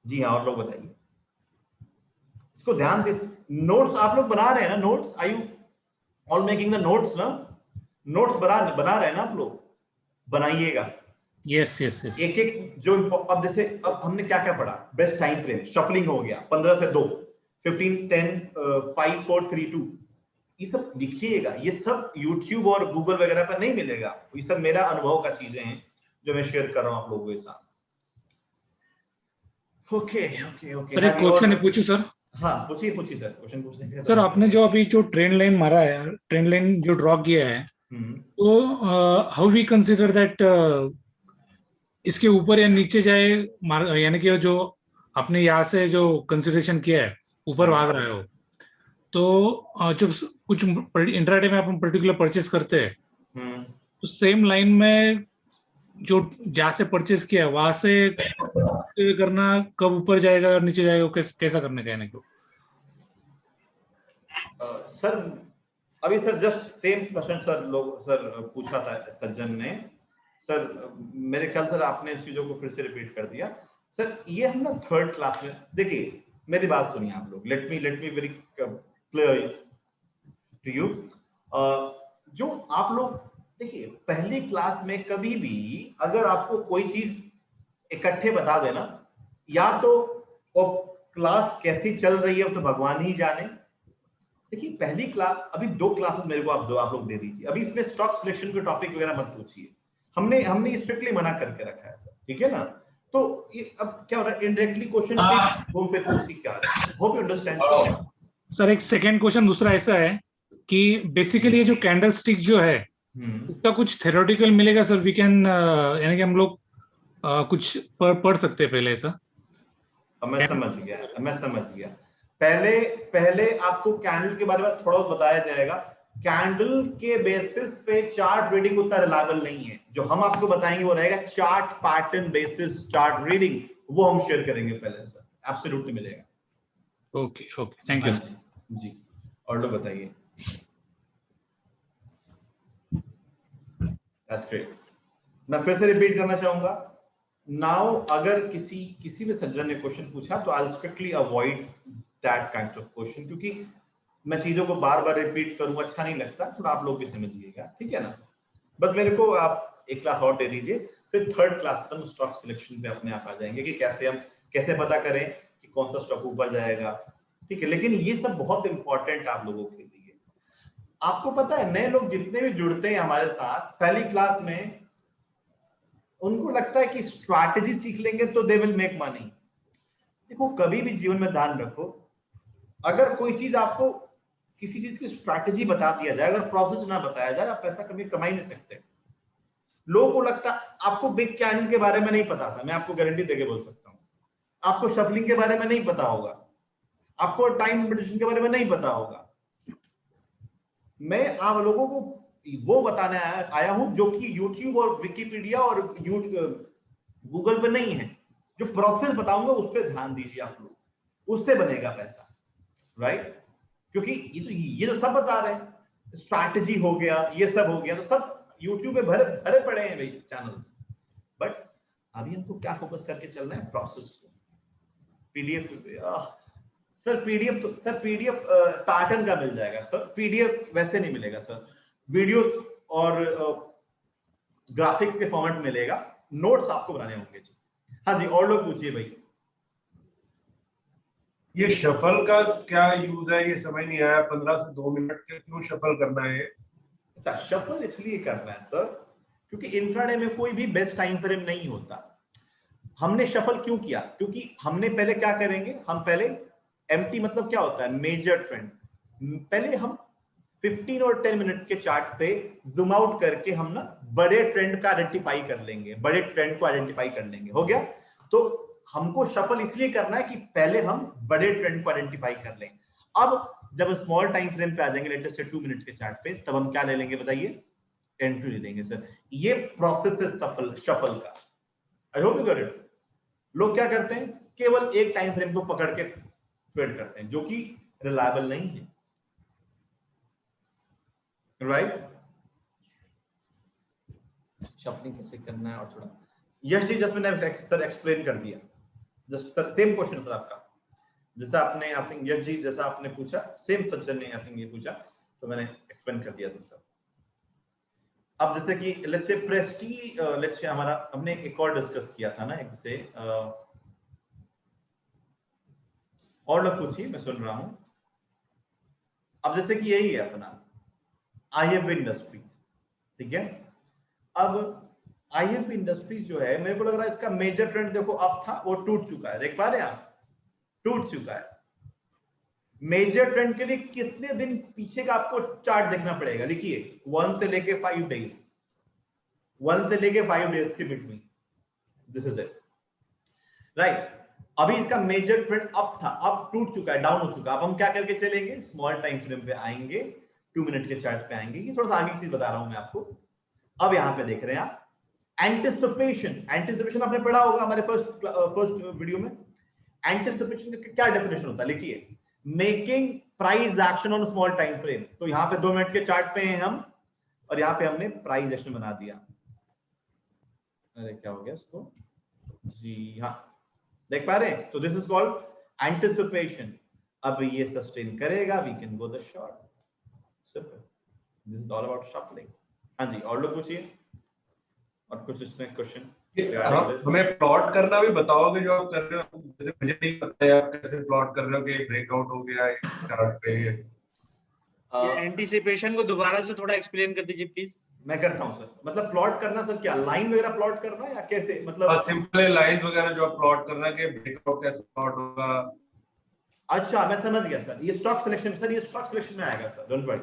जी हाँ, और लोग बताइए, इसको ध्यान दे। नोट्स आप लोग बना रहे हैं ना, notes, I you all making the notes ना? नोट्स बना रहे हैं ना आप लोग? बनाइएगा। Yes yes yes. एक एक जो अब जैसे अब हमने क्या क्या पढ़ा, बेस्ट टाइम फ्रेम, शफलिंग हो गया 15 से 2, 15, 10, 5, 4, 3, 2, ये सब लिखिएगा। ये सब YouTube और Google वगैरह पर नहीं मिलेगा, ये सब मेरा अनुभव का चीजें हैं जो मैं शेयर कर रहा हूं आप लोगों के साथ। Okay okay okay. सर एक क्वेश्चन है, पूछूं सर? हाँ पूछिए सर, क्वेश्चन पूछने के। सर आपने जो अभी जो ट्रेंड लाइन मारा है, ट्रेंड लाइन जो ड्रॉ किया है, तो हाउ वी कंसीडर दैट इसके ऊपर या नीचे जाए, यानी कि जो आपने यहाँ से जो कंसीडरेशन किया है ऊपर भाग रहा है हो, तो जब कुछ इंट्राडे में अपन पर्टिकुलर परचेस करते हैं तो सेम लाइन में जो जहाँ से परचेस किया है वहां से करना, कब ऊपर जाएगा और नीचे जाएगा, कैसा करने का है? सर अभी sir just same question sir पूछा था सज्जन ने सर, मेरे ख्याल सर आपने इस चीजों को फिर से रिपीट कर दिया सर। ये हम ना थर्ड क्लास में, देखिए मेरी बात सुनिए आप लोग, let me very clear to you. जो आप लोग देखिए, पहली क्लास में कभी भी अगर आपको कोई चीज इकट्ठे बता देना, या तो क्लास कैसी चल रही है तो भगवान ही जाने। देखिए पहली क्लास, अभी 2 क्लासेस मेरे को आप लोग दे दीजिए, अभी इसमें स्टॉक सिलेक्शन के टॉपिक वगैरह मत पूछिए, हमने स्ट्रिक्टली मना करके रखा है सर, ठीक है ना। तो ये अब क्या हो रहा है, इनडायरेक्टली क्वेश्चन से घूम फिर के सीख आ रहा है। Hope you understand. सर एक सेकंड क्वेश्चन दूसरा ऐसा है कि बेसिकली ये जो कैंडल स्टिक जो है उसका कुछ थ्योरेटिकल मिलेगा सर? वी कैन, यानी कि हम लोग कुछ पढ़ सकते हैं पहले ऐसा? मैं समझ गया। पहले आपको कैंडल के बारे में थोड़ा बताया जाएगा, कैंडल के बेसिस पे चार्ट रीडिंग उतना रिलायबल नहीं है। जो हम आपको बताएंगे वो रहेगा chart pattern basis chart reading, वो हम शेयर करेंगे पहले सर, एब्सोल्युटली मिलेगा। ओके ओके, थैंक यू जी। और लोग बताइए। That's great. मैं फिर से रिपीट करना चाहूंगा, नाउ अगर किसी भी सज्जन ने क्वेश्चन पूछा तो आई strictly avoid that kind of question, क्योंकि मैं चीजों को बार बार रिपीट करूं अच्छा नहीं लगता, थोड़ा आप लोग भी समझिएगा, ठीक है ना। बस मेरे को आप एक क्लास और दे दीजिए, फिर थर्ड क्लास हम स्टॉक सिलेक्शन पे अपने आप आ जाएंगे कि कैसे पता करें कि कौन सा स्टॉक ऊपर जाएगा, ठीक है। लेकिन ये सब बहुत इंपॉर्टेंट आप लोगों के लिए। आपको पता है नए लोग जितने भी जुड़ते हैं हमारे साथ पहली क्लास में, उनको लगता है कि स्ट्रैटेजी सीख लेंगे तो दे विल मेक मनी। देखो कभी भी जीवन में ध्यान रखो, अगर कोई चीज आपको किसी चीज की स्ट्रैटेजी बता दिया जाए, अगर प्रोसेस ना बताया जाए, आप पैसा कभी कमा ही नहीं सकते। लोगों को लगता आपको बिग कैंडल के बारे में नहीं पता था, मैं आपको गारंटी देके बोल सकता हूँ। आपको शफलिंग के बारे में नहीं पता होगा, आपको टाइम लिमिटेशन के बारे में नहीं पता होगा। मैं आप लोगों को वो बताने आया हूं जो कि यूट्यूब और विकिपीडिया और गूगल पे नहीं है। जो प्रोसेस बताऊंगा उस पर ध्यान दीजिए आप लोग, उससे बनेगा पैसा, राइट। क्योंकि ये तो सब बता रहे हैं, स्ट्रैटेजी हो गया, ये सब हो गया, तो सब यूट्यूब पे भरे भरे पड़े हैं भाई चैनल्स। बट अभी हमको क्या फोकस करके चलना है, प्रोसेस को। पीडीएफ सर, पीडीएफ पैटर्न का मिल जाएगा सर, पीडीएफ वैसे नहीं मिलेगा सर, वीडियोस और ग्राफिक्स के फॉर्मेट मिलेगा, नोट्स आपको बनाने होंगे जी। हाँ जी, और लोग पूछिए भाई। ये शफल का क्या यूज है, ये समझ नहीं आया। 15 से 2 मिनट के क्यों शफल करना है? अच्छा, शफल इसलिए करना है सर क्योंकि इंट्राडे में कोई भी बेस्ट टाइम फ्रेम नहीं होता। हमने शफल क्यों किया? क्योंकि हमने पहले क्या करेंगे, हम पहले एमटी मतलब क्या होता है, मेजर ट्रेंड। पहले हम 15 और 10 मिनट के चार्ट से जूम आउट करके हम ना बड़े ट्रेंड का आइडेंटिफाई कर लेंगे, बड़े ट्रेंड को आइडेंटिफाई कर लेंगे, हो गया। तो हमको शफल इसलिए करना है कि पहले हम बड़े ट्रेंड को आइडेंटिफाई कर लें। अब जब स्मॉल टाइम फ्रेम पे आ जाएंगे, लेटेस्ट से 2 मिनट के चार्ट पे, तब हम क्या ले लेंगे बताइए, एंट्री ले लेंगे सर। ये प्रोसेस है शफल का। I hope you got it. लोग क्या करते हैं, केवल एक टाइम फ्रेम को पकड़ के ट्रेड करते हैं, जो कि रिलायबल नहीं है, राइट। शफलिंग कैसे करना है और थोड़ा यश जी जस्ट मैंने सर एक्सप्लेन कर दिया। Just sir same question sir आपका, जैसा आपने आई थिंक यश जी जैसा आपने पूछा, सेम सज्जन ने आई थिंक ये पूछा, तो मैंने एक्सप्लेन कर दिया सर। अब जैसे कि let's say Presti, let's say हमारा हमने एक और डिस्कस किया था ना, एक से और लोग पूछिए, मैं सुन रहा हूं। अब जैसे कि यही है अपना IFB इंडस्ट्रीज, ठीक है। अब IFB इंडस्ट्रीज जो है, मेरे को लग रहा है इसका मेजर ट्रेंड देखो अप था, वो टूट चुका है, देख पा रहे हैं आप, टूट चुका है। मेजर ट्रेंड के लिए कितने दिन पीछे का आपको चार्ट देखना पड़ेगा, लिखिए 1 से लेके 5 डेज, 1 से लेके 5 डेज के between, this is it, right. अभी इसका मेजर ट्रेंड अप था, अब टूट चुका है, डाउन हो चुका। अब हम क्या करके चलेंगे, स्मॉल टाइम फ्रेम पे आएंगे, 2 मिनट के चार्ट पे आएंगे। ये थोड़ा सा आगे की चीज बता रहा हूं मैं आपको। अब यहाँ पे देख रहे हैं आप एंटिसिपेशन आपने पढ़ा होगा हमारे फर्स्ट वीडियो में। एंटिसिपेशन का क्या डेफिनेशन होता है, लिखिए, making price action on small time frame. तो यहाँ पे 2 मिनट के चार्ट पे हैं हम, और यहाँ पे हमने प्राइस एक्शन बना दिया। अरे क्या हो गया इसको जी, हाँ देख पा रहे हैं, तो दिस इज कॉल्ड एंटिसिपेशन। अब ये सस्टेन करेगा, we can go the short, simple, this is all about shuffling. हाँ जी, और लोग पूछिए, और कुछ इसमें क्वेश्चन। हमें प्लॉट करना भी बताओगे जो आप कर रहे हो, जैसे मुझे नहीं पता है आप कैसे प्लॉट कर रहे हो कि ब्रेकआउट हो गया चार्ट पे। एंटीसिपेशन को दोबारा से थोड़ा एक्सप्लेन कर दीजिए प्लीज। मैं करता हूं सर, मतलब प्लॉट करना सर क्या, लाइन वगैरह प्लॉट करना या कैसे, मतलब सिंपल लाइंस वगैरह जो आप प्लॉट करना कि ब्रेकआउट कैसे प्लॉट होगा। अच्छा मैं समझ गया सर, ये स्टॉक सिलेक्शन, सर ये स्टॉक सिलेक्शन में आएगा सर, डोंट वरी।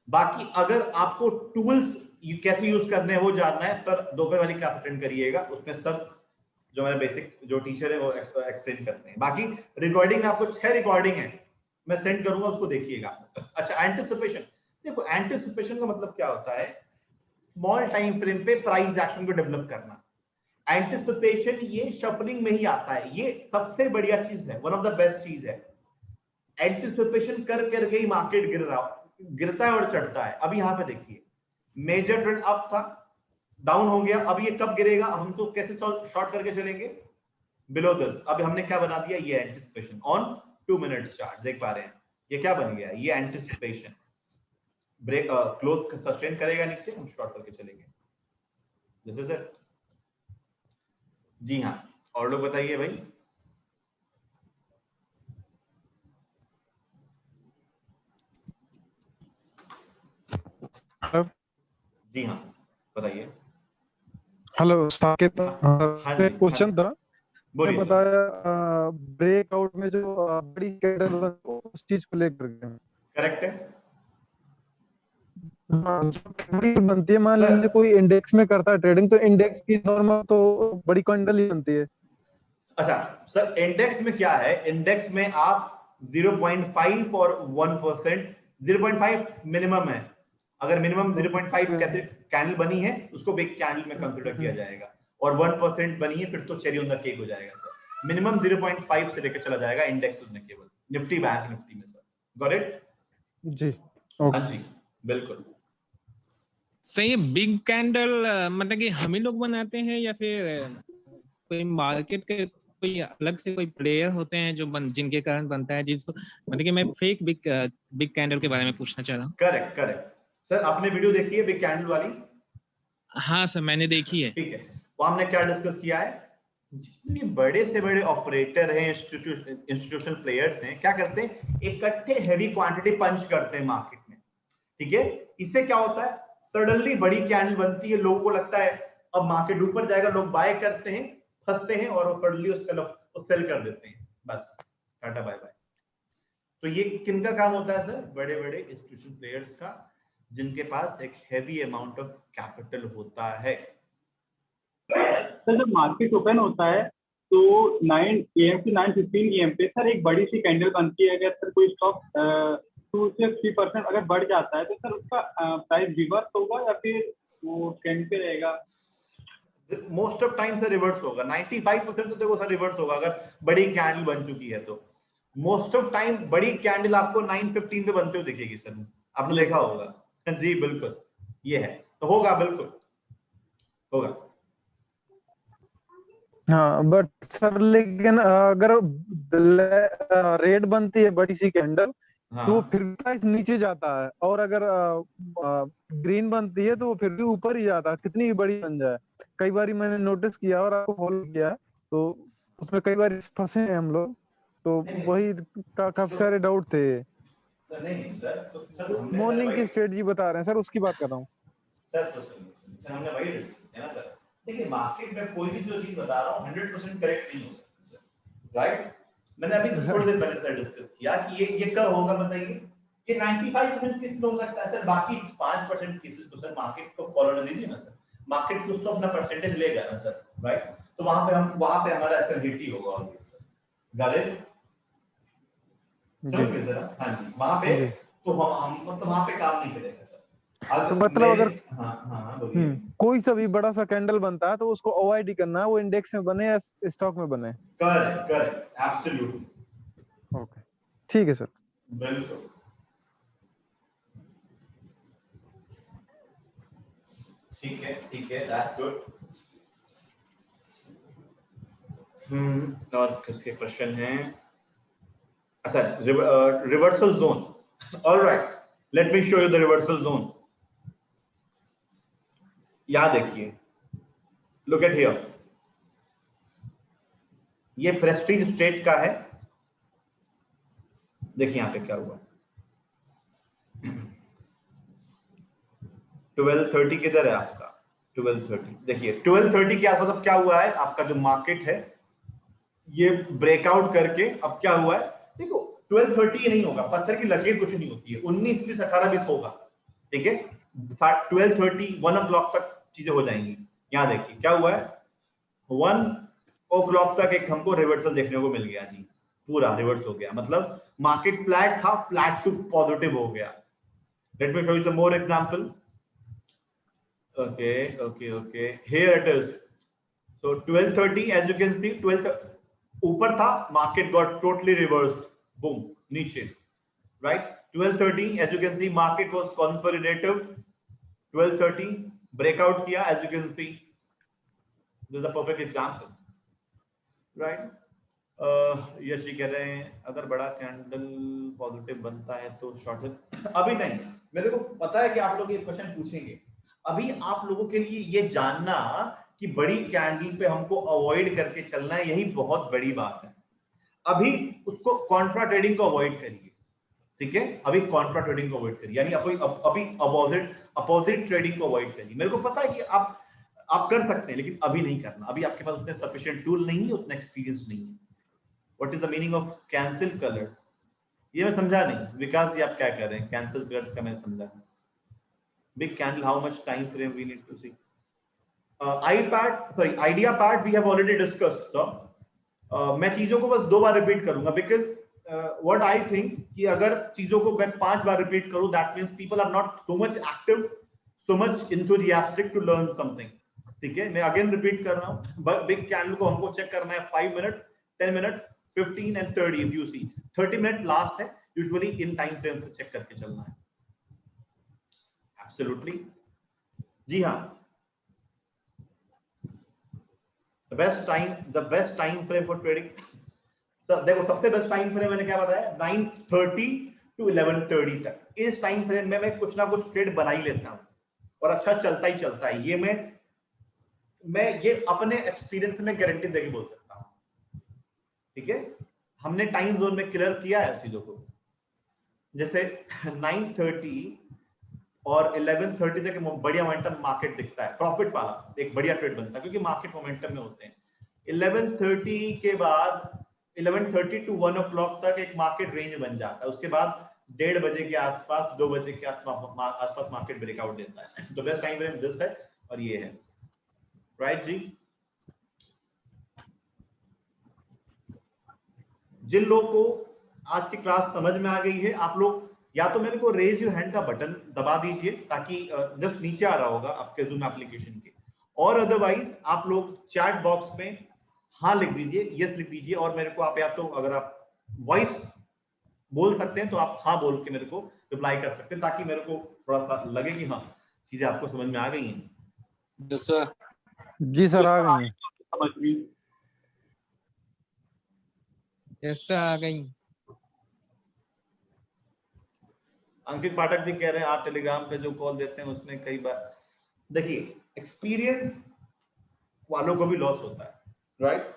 बाकी अगर आपको टूल्स कैसे यूज करने हैं वो जानना है सर, दोपहर वाली क्लास अटेंड करिएगा, उसमें सब जो मेरे बेसिक जो टीचर है वो एक्सप्लेन करते हैं। बाकी रिकॉर्डिंग, आपको 6 रिकॉर्डिंग है, मैं सेंड करूंगा, उसको देखिएगा। अच्छा, एंटिसिपेशन, देखो एंटिसिपेशन का मतलब क्या होता है, स्मॉल टाइम फ्रेम पे प्राइस एक्शन को डेवलप करना। एंटिसिपेशन ये शफलिंग में ही आता है, ये सबसे बढ़िया चीज है, वन ऑफ द बेस्ट चीज है। एंटिसिपेशन कर करके ही मार्केट गिरता है और चढ़ता है। अब यहाँ पे देखिए, मेजर ट्रेंड अप था, डाउन हो गया, अब ये कब गिरेगा, हम तो कैसे शॉर्ट करके चलेंगे, बिलो दिस। अब हमने क्या बना दिया, ये एंटिसिपेशन ऑन 2 मिनट चार्ट, देख पा रहे हैं ये क्या बन गया, ये एंटिसिपेशन। ब्रेक क्लोज सस्टेन करेगा नीचे, हम शॉर्ट करके चलेंगे। This is it. जी हाँ, और लोग बताइए भाई। जी हाँ बताइए। हेलो साकेत, हाँ जी, क्वेश्चन था। बोलिए मैंने सर। बताया ब्रेकआउट में जो बड़ी कैंडल उस चीज को लेकर के करेक्ट है हाँ, जो कैंडल बनती है, मान सर। लीजिए कोई इंडेक्स में करता है ट्रेडिंग, तो इंडेक्स की नॉर्मल तो बड़ी कैंडल ही बनती है। अच्छा सर, इंडेक्स में क्या है, इंडेक्स में आप 0.5 और 1%, 0.5 मिनिमम है। अगर मिनिमम 0.5 कैसे कैंडल बनी है, उसको बिग कैंडल में कंसीडर किया जाएगा, और 1% बनी है, फिर तो चेरी ऑन द केक हो जाएगा सर। मिनिमम 0.5 से लेकर चला जाएगा इंडेक्स में, केवल निफ्टी, बैंक निफ्टी में सर। Got it? जी, हाँ जी बिल्कुल सही है। बिग कैंडल मतलब कि हम ही लोग बनाते हैं या फिर कोई मार्केट के कोई अलग से कोई प्लेयर होते हैं जो जिनके कारण बनता है, जिसको मतलब कि मैं फेक बिग कैंडल के बारे में पूछना चाह रहा हूँ। करेक्ट करेक्ट सर, आपने वीडियो देखी है बिग कैंडल वाली? हाँ सर, मैंने देखी है। ठीक है, वो हमने क्या डिस्कस किया है, जितने बड़े से बड़े ऑपरेटर हैं, इंस्टीट्यूशनल प्लेयर्स हैं, क्या करते हैं, इकट्ठे हेवी क्वांटिटी पंच करते हैं मार्केट में। ठीक है, इससे क्या होता है, सडनली बड़ी कैंडल बनती है, लोगों को लगता है अब मार्केट ऊपर जाएगा, लोग बाय करते हैं, फंसते हैं, और वो सडनली उसको सेल कर देते हैं, बस टाटा बाय बाय। तो ये किनका काम होता है सर, बड़े बड़े इंस्टीट्यूशनल प्लेयर्स का, जिनके पास एक हेवी अमाउंट ऑफ कैपिटल होता है। सर जब मार्केट ओपन होता है तो 9 AM से 9:15 AM पे सर एक बड़ी सी कैंडल बनती है। अगर सर कोई स्टॉक 2 से 3% अगर बढ़ जाता है तो सर उसका प्राइस रिवर्स होगा या फिर वो ट्रेंड पे रहेगा? Most of time sir reverse होगा, 95% तो देखो सर रिवर्स होगा, अगर बड़ी कैंडल बन चुकी है तो। मोस्ट ऑफ टाइम बड़ी कैंडल आपको 9:15 पे बनते हुए दिखेगी सर, आपने देखा होगा। जी बिल्कुल, ये है, तो होगा, बिल्कुल होगा। हाँ बट सर, लेकिन अगर रेड बनती है बड़ी सी कैंडल, तो वो फिर प्राइस नीचे जाता है, और अगर ग्रीन बनती है तो वो फिर भी ऊपर ही जाता है, कितनी भी बड़ी बन जाए। कई बार मैंने नोटिस किया और आपको फॉलो किया, तो उसमें कई बार फंसे हैं हम लोग, तो वही काफी सारे डाउट थे। नहीं सर, तो सर हमने मॉर्निंग की स्ट्रेटजी बता रहे हैं सर, उसकी बात कर रहा हूँ। सर हमने वही डिस्कस किया ना सर। देखिए, मार्केट में कोई भी जो चीज बता रहा हूँ 100% करेक्ट नहीं हो सकती सर, राइट? मैंने अभी थोड़ी देर पहले सर डिस्कस किया कि ये कब होगा बताइए। ये 95% केसेस हो सकता है सर, बाकी 5% केसेस को सर मार्केट को फॉलो न दीजिए ना सर, मार्केट कुछ तो अपना परसेंटेज लेगा ना सर, राइट? तो वहां पे हमारा एसएलटी होगा ऑलवेज सर। Got it? समझ गए सर? हाँ जी, वहां पे तो हम मतलब वहां पे काम नहीं करेगा सर। तो मतलब अगर हाँ बोलिए। कोई सा भी बड़ा सा कैंडल बनता है तो उसको अवॉइड ही करना है, वो इंडेक्स में बने या स्टॉक में बने। Correct correct, absolutely. ओके, ठीक है सर। बिल्कुल ठीक है, दैट्स गुड। और किसके प्रश्न हैं? अच्छा, reversal zone. Alright, late me show you the reversal zone. यहां देखिए, लुक एट हियर, ये प्रेस्टीज स्टेट का है। देखिए यहां पे क्या हुआ, 1230 किधर है आपका, 1230। देखिए 1230 के आसपास अब क्या हुआ है, आपका जो मार्केट है ये ब्रेकआउट करके अब क्या हुआ है, देखो 1230 नहीं होगा, पत्थर की लकीर कुछ नहीं होती है, 19 20 18 20 होगा। ठीक है, 1230 1 o'clock तक चीजें हो जाएंगी। यहां देखिए क्या हुआ है, 1 o'clock तक एक हमको रिवर्सल देखने को मिल गया जी, पूरा रिवर्स हो गया, मतलब मार्केट फ्लैट था, फ्लैट टू पॉजिटिव हो गया। Let me show you some more example. okay, here it is. So 12:30 as you can see, 12 ऊपर था, market got totally reversed, boom, नीचे, right? 12:30 as you can see, market was consolidative, 12:30 breakout किया, as you can see, this is a perfect example, right? Yash ji कह रहे हैं अगर बड़ा कैंडल पॉजिटिव बनता है तो शॉर्ट, अभी नहीं, मेरे को पता है कि आप लोग ये क्वेश्चन पूछेंगे। अभी आप लोगों के लिए ये जानना कि बड़ी कैंडल पे हमको अवॉइड करके चलना है, यही बहुत बड़ी बात है। अभी उसको कॉन्ट्रा ट्रेडिंग को अवॉइड करिए, ठीक है? अभी कॉन्ट्रा ट्रेडिंग को अवॉइड करिए, यानी अभी अपोजिट ट्रेडिंग को अवॉइड करिए। मेरे को पता है कि आप कर सकते हैं, लेकिन अभी नहीं करना। अभी आपके पास उतने सफिशिएंट टूल नहीं है, उतना एक्सपीरियंस नहीं है। What is the meaning of cancel colours, ये मैं समझा नहीं। विकास जी आप क्या कह रहे हैं? कैंसिल कलर्स का मैंने समझा नहीं। Big candle, how much time frame we need to see? idea part we have already discussed, sir. मैं चीजों को बस 2 बार रिपीट करूंगा, because what I think कि अगर चीजों को मैं 5 बार रिपीट करूं, that means people are not so much active, so much enthusiastic to learn something. ठीक है, मैं अगेन रिपीट कर रहा हूं। बिग कैंडल को हमको चेक करना है 5 minute, 10 minute, 15 and 30 if you see 30 minute last है यूजुअली, इन टाइम फ्रेम को चेक करके चलना है। Absolutely, जी हाँ। the best time frame for trading, sir देखो सबसे बेस्ट टाइम फ्रेम मैंने क्या बताया, 9:30 to 11:30 तक। इस टाइम फ्रेम में मैं कुछ ना कुछ ट्रेड बना ही लेता हूँ और अच्छा चलता ही चलता है। ये मैं ये अपने एक्सपीरियंस में गारंटी देके बोल सकता हूँ, ठीक है? हमने टाइम जोन में क्लियर किया है चीजों को। जैसे 9:30 और 11:30 तक बढ़िया मोमेंटम मार्केट दिखता है, प्रॉफिट वाला एक बढ़िया ट्रेड बनता है, क्योंकि मार्केट मोमेंटम में होते हैं। 11:30 के बाद 11:30 to 1 o'clock तक एक मार्केट रेंज बन जाता है। उसके बाद 1:30 बजे के आसपास, 2 बजे के आसपास मार्केट ब्रेकआउट देता है। तो बेस्ट टाइम फ्रेम दिस है और ये है, राइट जी? जिन लोगों को आज की क्लास समझ में आ गई है, आप लोग या तो मेरे को रेज योर हैंड का बटन दबा दीजिए, ताकि जस्ट नीचे आ रहा होगा आपके जूम एप्लीकेशन के, और अदरवाइज आप लोग चैट बॉक्स में हाँ लिख दीजिए, यस लिख दीजिए, और मेरे को आप या तो अगर आप वॉइस बोल सकते हैं तो आप हाँ बोल के मेरे को रिप्लाई कर सकते हैं, ताकि मेरे को थोड़ा सा लगे कि हाँ चीजें आपको समझ में आ गई हैं। Yes sir. जी सर आ गई हैं। समझ गई। यस सर आ गई। अंकित पाठक जी कह रहे हैं आप टेलीग्राम पे जो कॉल देते हैं उसमें कई बार, देखिए एक्सपीरियंस वालों को भी लॉस होता है, राइट?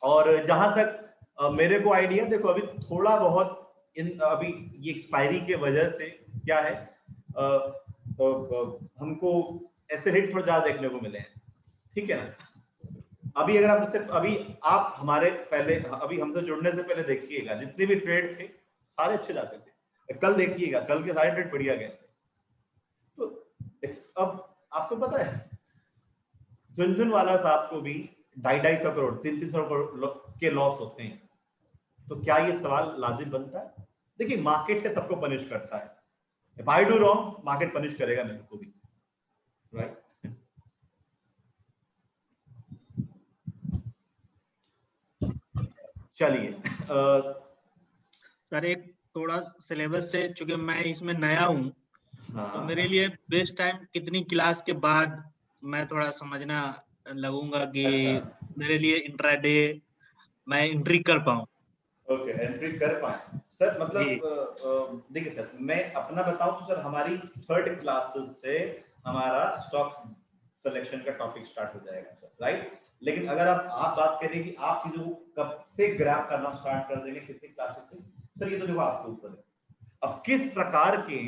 और जहां तक मेरे को आइडिया, देखो अभी थोड़ा बहुत अभी ये एक्सपायरी के वजह से क्या है, हमको ऐसे रेट थोड़ा ज्यादा देखने को मिले हैं, ठीक है ना? अभी अगर आप हमारे पहले, अभी हमसे जुड़ने से पहले देखिएगा, जितने भी ट्रेड थे सारे अच्छे जाते थे। कल देखिएगा, कल के सारे ट्रेड बढ़िया गए थे। तो अब आपको पता है झुनझुनवाला साहब को भी 250 करोड़ 300 करोड़ के लॉस होते हैं। तो क्या ये सवाल लाजिम बनता है? देखिए मार्केट के सबको पनिश करता है। If I do wrong, market punish करेगा मेरे को भी, राइट? चलिए सर एक थोड़ा सिलेबस से, चूंकि मैं इसमें नया हूँ, तो मेरे लिए बेस्ट टाइम कितनी क्लास के बाद मैं थोड़ा समझना लगूंगा कि मेरे लिए इंट्राडे मैं एंट्री कर पाऊँ। ओके, एंट्री कर पाए सर, मतलब देखिए सर, मैं अपना बताऊं तो सर हमारी 3rd क्लासेस से हमारा स्टॉक सिलेक्शन का टॉपिक स्टार्ट हो जाएगा सर, राइट? लेकिन अगर आप बात करें कि आप चीजों को कब से ग्रैब करना स्टार्ट कर देंगे, कितनी क्लासेस से, सर ये तो देखो आपके ऊपर है। अब किस प्रकार के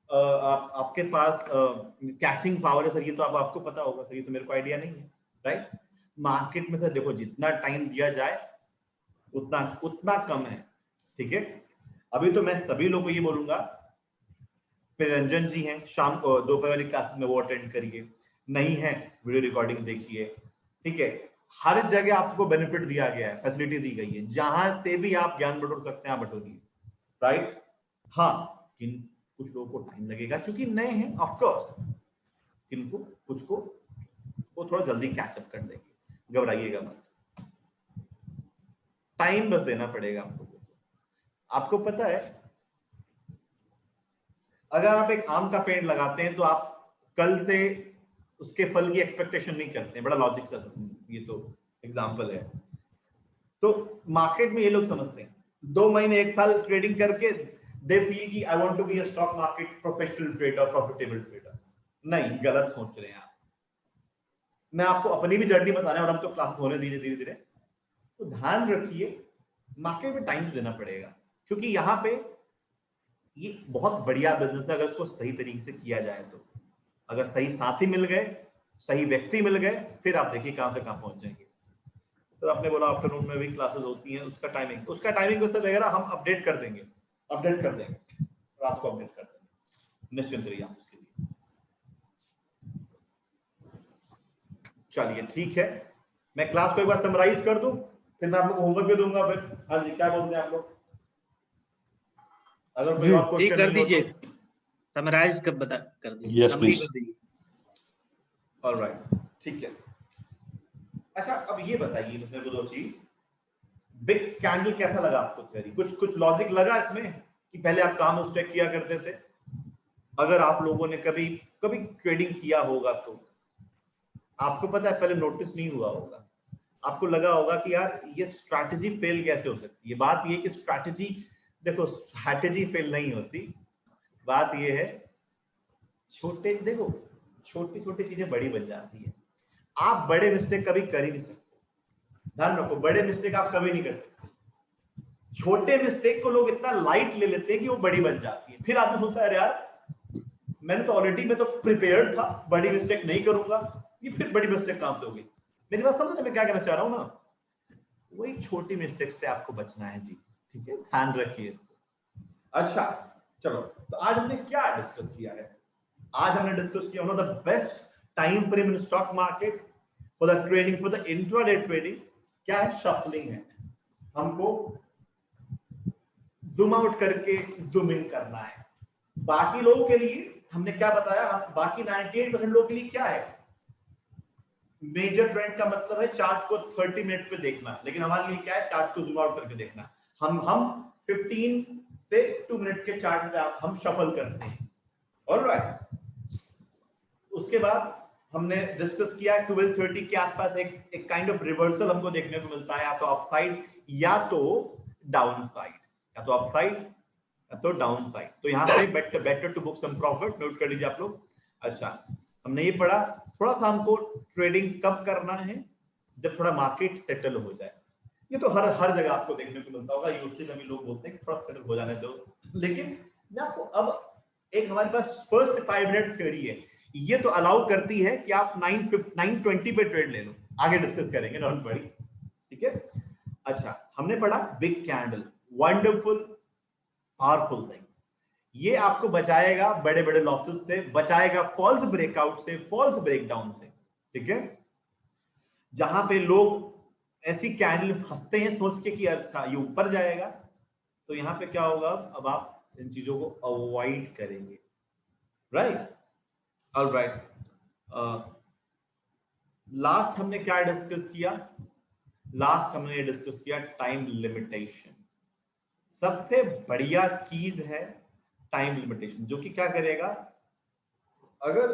आपके पास कैचिंग पावर है सर, ये तो आपको पता होगा सर, ये तो मेरे को आइडिया नहीं है, राइट? मार्केट में सर देखो जितना टाइम दिया जाए उतना कम है, ठीक है? अभी तो मैं सभी लोगों को ये बोलूंगा, फिर रंजन जी हैं शाम को दोपहर वाली क्लासेस में वो अटेंड करिए, नहीं है वीडियो रिकॉर्डिंग देखिए, ठीक है? हर जगह आपको बेनिफिट दिया गया है, फैसिलिटी दी गई है, जहां से भी आप ज्ञान बटोर सकते हैं आप बटोरिए, राइट। हाँ, कुछ लोगों को टाइम लगेगा क्योंकि नए हैं, ऑफ कोर्स, किनको कुछ को वो थोड़ा जल्दी कैचअप कर लेंगे, घबराइएगा मत, टाइम बस देना पड़ेगा आपको। आपको पता है, अगर आप एक आम का पेड़ लगाते हैं तो आप कल से उसके फल की एक्सपेक्टेशन नहीं करते हैं, बड़ा लॉजिक से, ये तो एग्जांपल है। तो मार्केट में ये लोग समझते हैं 2 महीने 1 साल ट्रेडिंग करके दे फील कि I want to be a stock market professional trader, profitable trader. नहीं, गलत सोच रहे हैं आप। मैं आपको अपनी भी जर्नी बता रहा हूं और हम तो क्लासेस होने दीजिए धीरे धीरे, तो ध्यान रखिए मार्केट में टाइम देना पड़ेगा, क्योंकि यहाँ पे ये बहुत बढ़िया बिजनेस है अगर इसको सही तरीके से किया जाए तो। अगर सही साथी मिल गए, सही व्यक्ति मिल गए, फिर आप देखिए कहां से कहां पहुंच जाएंगे। तो आपने बोला आफ्टरनून में भी क्लासेस होती हैं, उसका टाइमिंग वैसे वगैरह हम अपडेट कर देंगे, रात को अपडेट कर देंगे, निश्चिंत रहिए आप उसके लिए। चलिए ठीक है, मैं क्लास को एक बार समराइज कर दूं, फिर मैं आप लोग को होमवर्क भी दूंगा फिर। हाँ जी, क्या बोलते हैं आप लोग? अगर कोई और क्वेश्चन कर दीजिए, समराइज कर दीजिए। Yes please. ऑलराइट, ठीक है। अच्छा, अब ये बताइए मुझे दो चीज, बिग कैंडल कैसा लगा आपको थ्योरी? कुछ लॉजिक लगा इसमें कि पहले आप काम उस टाइप किया करते थे? अगर आप लोगों ने कभी ट्रेडिंग किया होगा तो आपको पता है पहले नोटिस नहीं हुआ होगा, आपको लगा होगा कि यार ये स्ट्रैटेजी फेल कैसे हो सकती है। बात ये कि स्ट्रैटेजी, देखो स्ट्रैटेजी फेल नहीं होती, बात ये है छोटी छोटी चीजें बड़ी बन जाती है। आप बड़े मिस्टेक कभी कर ही नहीं सकते, ध्यान रखो, बड़े मिस्टेक आप कभी नहीं कर सकते। छोटे मिस्टेक को लोग इतना लाइट ले लेते हैं कि वो बड़ी बन जाती है। फिर आदमी सोचता है यार मैंने तो ऑलरेडी, मैं तो प्रिपेयर्ड था, बड़ी मिस्टेक नहीं करूंगा, ये फिर बड़ी मिस्टेक कहां से होगी? मेरी बात समझो मैं क्या कहना चाह रहा हूं ना? वही छोटी मिस्टेक से आपको बचना है जी, ठीक है, ध्यान रखिए इसको। अच्छा चलो, तो आज हमने क्या डिस्कस किया है? आज हमने डिस्कस किया one of the best time frame in stock market for the trading, for the intraday trading. क्या है? शफलिंग है। हमको जूम आउट करके जूम इन करना है। बाकी लोगों के लिए हमने क्या बताया? बाकी 98% लोगों के लिए क्या है? मेजर ट्रेंड का मतलब है चार्ट को 30 मिनट पे देखना, लेकिन हमारे लिए क्या है? चार्ट को जूम आउट करके देखना। हम 15 से 2 मिनट के चार्ट पे हम शफल करते हैं। ऑलराइट, उसके बाद हमने डिस्कस किया 12:30 के आसपास एक काइंड ऑफ रिवर्सल हमको देखने को मिलता है, या तो अपसाइड या तो डाउन साइड, या तो अपसाइड या तो डाउन साइड। तो यहाँ पे better to book some profit, note कर लीजिए आप लोग। अच्छा, हमने ये पढ़ा थोड़ा सा हमको ट्रेडिंग कब करना है? जब थोड़ा मार्केट सेटल हो जाए। ये तो हर जगह आपको देखने को मिलता होगा, यूट्यूब में भी लोग बोलते हैं कि थोड़ा सेटल हो जाने दो। लेकिन मैं आपको अब एक, हमारे पास फर्स्ट 5 मिनट थ्योरी है, ये तो अलाउ करती है कि आप 920 पे ट्रेड ले लो। आगे डिस्कस करेंगे, डोंट वरी, ठीक है। अच्छा, हमने पढ़ा big candle, wonderful powerful thing. ये आपको बचाएगा बड़े बड़े लॉसेस से, बचाएगा फॉल्स ब्रेकआउट से, फॉल्स ब्रेकडाउन से, ठीक है। जहां पे लोग ऐसी कैंडल फंसते हैं सोच के कि अच्छा ये ऊपर जाएगा, तो यहाँ पे क्या होगा? अब आप इन चीजों को अवॉइड करेंगे, राइट? ऑलराइट, लास्ट हमने क्या डिस्कस किया? लास्ट हमने डिस्कस किया टाइम लिमिटेशन। सबसे बढ़िया चीज है टाइम लिमिटेशन, जो कि क्या करेगा? अगर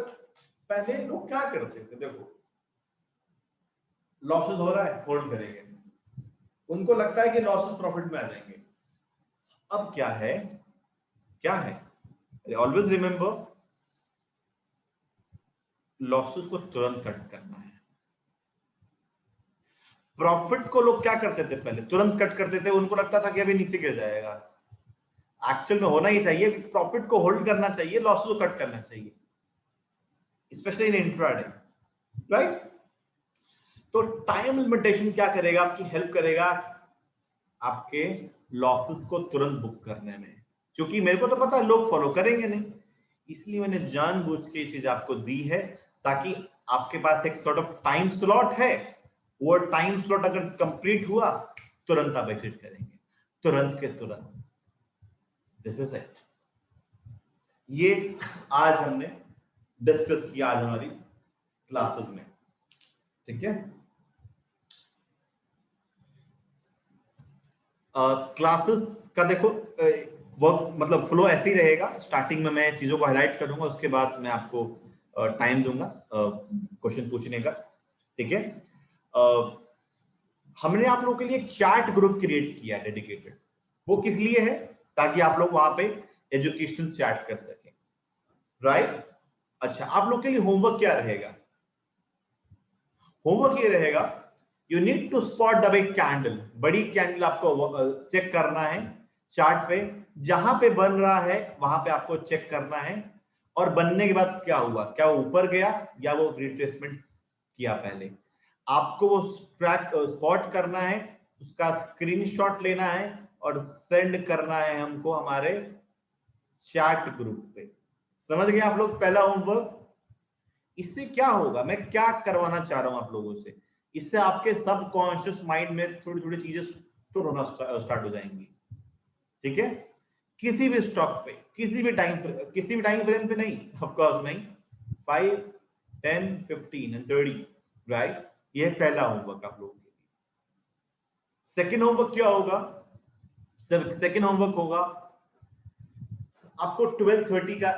पहले लोग क्या करते थे, देखो लॉसेस हो रहा है, होल्ड करेंगे, उनको लगता है कि लॉसेस प्रॉफिट में आ जाएंगे। अब क्या है? ऑलवेज रिमेंबर, लॉसेस को तुरंत कट करना है। प्रॉफिट को लोग क्या करते थे? पहले तुरंत कट करते थे, उनको लगता था कि अभी नीचे गिर जाएगा। एक्चुअल में होना ही चाहिए, प्रॉफिट को होल्ड करना चाहिए, लॉस को कट करना चाहिए, स्पेशली इन इंट्राडे, राइट? तो टाइम लिमिटेशन क्या करेगा? आपकी हेल्प करेगा आपके लॉसेस को तुरंत बुक करने में। क्योंकि मेरे को तो पता है लोग फॉलो करेंगे नहीं, इसलिए मैंने जानबूझ के ये चीज आपको दी है, ताकि आपके पास एक सॉर्ट ऑफ टाइम स्लॉट है, वो टाइम स्लॉट अगर कंप्लीट हुआ तुरंत आप एग्जिट करेंगे, तुरंत के तुरंत। This is it. ये आज हमने डिस्कस किया आज हमारी क्लासेस में, ठीक है। क्लासेस का देखो वर्क मतलब फ्लो ऐसे ही रहेगा। स्टार्टिंग में मैं चीजों को हाईलाइट करूंगा, उसके बाद मैं आपको टाइम दूंगा क्वेश्चन पूछने का, ठीक है। हमने आप लोगों के लिए एक चैट ग्रुप क्रिएट किया है डेडिकेटेड। वो किस लिए है? ताकि आप लोग वहां पे एजुकेशनल चैट कर सकें, राइट। अच्छा, आप लोग के लिए होमवर्क क्या रहेगा? होमवर्क ये रहेगा, you need to spot the big candle. बड़ी कैंडल आपको चेक करना है चार्ट पे, जहां पे बन रहा है वहां पे आपको चेक करना है, और बनने के बाद क्या हुआ, क्या वो ऊपर गया या वो रिट्रेसमेंट किया। पहले आपको वो ट्रैक स्पॉट करना है, उसका स्क्रीनशॉट लेना है और सेंड करना है हमको हमारे चैट ग्रुप पे। समझ गए आप लोग पहला होमवर्क? इससे क्या होगा, मैं क्या करवाना चाह रहा हूं आप लोगों से, इससे आपके सबकॉन्शियस माइंड में थोड़ी थोड़ी चीजें स्टोर होना स्टार्ट हो जाएंगी, ठीक है। किसी भी स्टॉक पे, किसी भी टाइम फ्रेम पे नहीं, ऑफ कोर्स नहीं, 5, 10, 15 एंड 30, राइट। ये पहला होमवर्क आप लोगों के लिए। सेकंड होमवर्क क्या होगा? सेकंड होमवर्क होगा आपको 12:30 का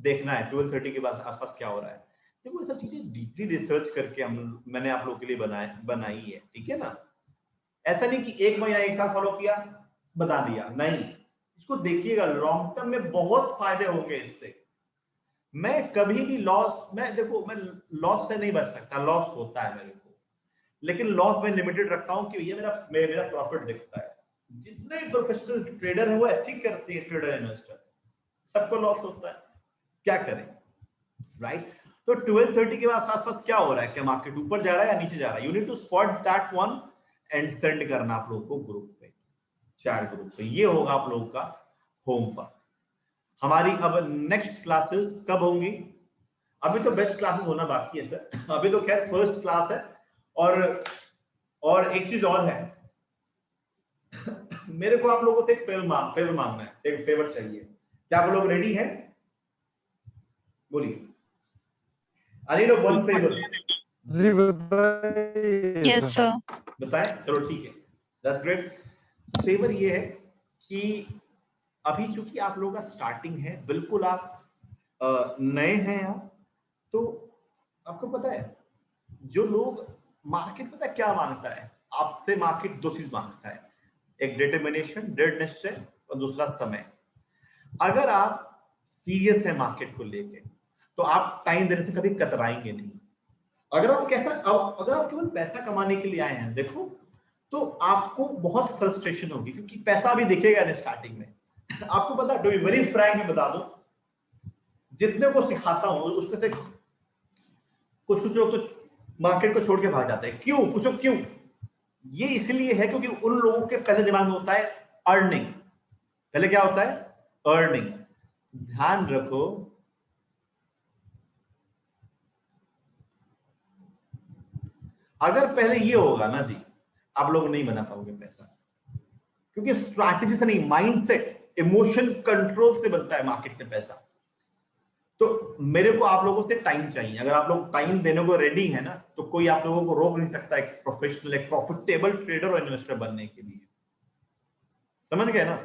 देखना है। 12:30 के बाद आसपास क्या हो रहा है। देखो, ये सब चीजें डीपली रिसर्च करके मैंने आप लोगों के लिए बनाई है, ठीक है ना। ऐसा नहीं कि एक महीना एक साल फॉलो किया बता दिया, नहीं। इसको देखिएगा, लॉन्ग टर्म में बहुत फायदे होंगे इससे। मैं कभी भी मैं लॉस से नहीं बच सकता, लॉस होता है मेरे को, लेकिन लॉस में लिमिटेड रखता हूं कि ये मेरा प्रॉफिट दिखता है। जितने प्रोफेशनल ट्रेडर है वो ऐसे ही करते हैं, ट्रेडर इन्वेस्टर सबको लॉस होता है, क्या करें, राइट। तो 12:30 के बाद आसपास क्या हो रहा है, क्या मार्केट ऊपर जा रहा है या नीचे जा रहा है, you need to spot that one and send करना आप लोगों को ग्रुप पे, चैट ग्रुप पे। ये होगा आप लोगों का होमवर्क। हमारी अब नेक्स्ट क्लासेस कब होंगी? अभी तो बेस्ट क्लासेस होना बाकी है सर, अभी तो खैर फर्स्ट क्लास है। और एक चीज और है, मेरे को आप लोगों से एक फेवर मांगना है, एक फेवर चाहिए। क्या आप लोग रेडी हैं? बोलिए। I need a one favor. जी बताइए। Yes sir. बताएं, चलो ठीक है, that's great. फेवर ये है कि अभी चूंकि आप लोगों का स्टार्टिंग है, बिल्कुल आप नए हैं आप, तो आपको पता है जो लोग मार्केट पता है क्या मांगता है आपसे? मार्केट दो चीज मांगता है, एक डिटर्मिनेशन, दृढ़ निश्चय, और दूसरा समय। अगर आप सीरियस है मार्केट को लेके तो आप टाइम देने से कभी कतराएंगे नहीं। अगर आप केवल पैसा कमाने के लिए आए हैं देखो, तो आपको बहुत फ्रस्ट्रेशन होगी, क्योंकि पैसा भी दिखेगा नहीं स्टार्टिंग में। आपको पता है, टू बी वेरी फ्रैंक में बता दो, जितने को सिखाता हूं उसमें से कुछ लोग तो मार्केट को छोड़ के भाग जाते हैं। क्यों? पूछो क्यों? ये इसलिए है क्योंकि उन लोगों के पहले दिमाग में होता है अर्निंग। पहले क्या होता है? अर्निंग। ध्यान रखो, अगर पहले ये होगा ना जी, आप लोग नहीं बना पाओगे पैसा, क्योंकि स्ट्रैटेजी से नहीं, माइंडसेट, इमोशन कंट्रोल से बनता है मार्केट में पैसा। तो मेरे को आप लोगों से टाइम चाहिए। अगर आप लोग टाइम देने को रेडी है ना, तो कोई आप लोगों को रोक नहीं सकता एक प्रोफेशनल, एक प्रॉफिटेबल ट्रेडर और इन्वेस्टर बनने के लिए। समझ गए ना?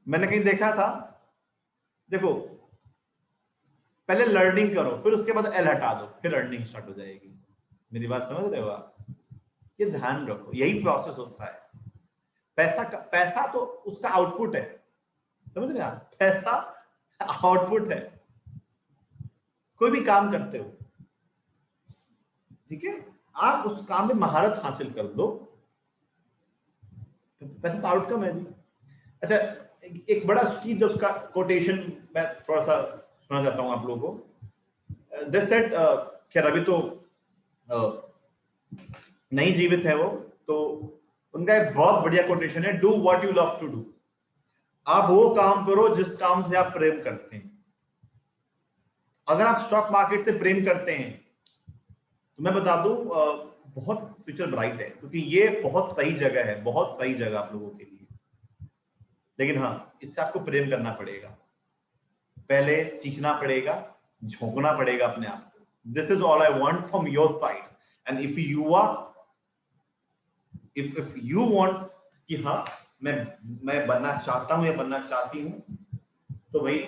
मैंने कहीं देखा था, देखो पहले लर्निंग करो, फिर उसके बाद एल हटा दो, फिर अर्निंग स्टार्ट हो जाएगी। मेरी बात समझ रहे हो आप? ये ध्यान रखो, यही प्रोसेस होता है। पैसा तो उसका आउटपुट है, समझ रहे आप? पैसा आउटपुट है। कोई भी काम करते हो, ठीक है, आप उस काम में महारत हासिल कर लो, पैसा तो आउटकम है जी। अच्छा, एक बड़ा स्टीव जॉब्स का कोटेशन मैं थोड़ा सा सुना चाहता हूं आप लोगों को। दिस सेड, खैर अभी तो नहीं जीवित है वो, तो उनका एक बहुत बढ़िया कोटेशन है, do what you love to do. आप वो काम करो जिस काम से आप प्रेम करते हैं। अगर आप स्टॉक मार्केट से प्रेम करते हैं तो मैं बता दूं बहुत फ्यूचर ब्राइट है, क्योंकि ये बहुत सही जगह है, बहुत सही जगह आप लोगों के लिए। लेकिन हाँ, इससे आपको प्रेम करना पड़ेगा, पहले सीखना पड़ेगा, झोंकना पड़ेगा अपने आप को। This is all I want from your side. And if you want कि हाँ मैं बनना चाहता हूं या बनना चाहती हूं, तो भाई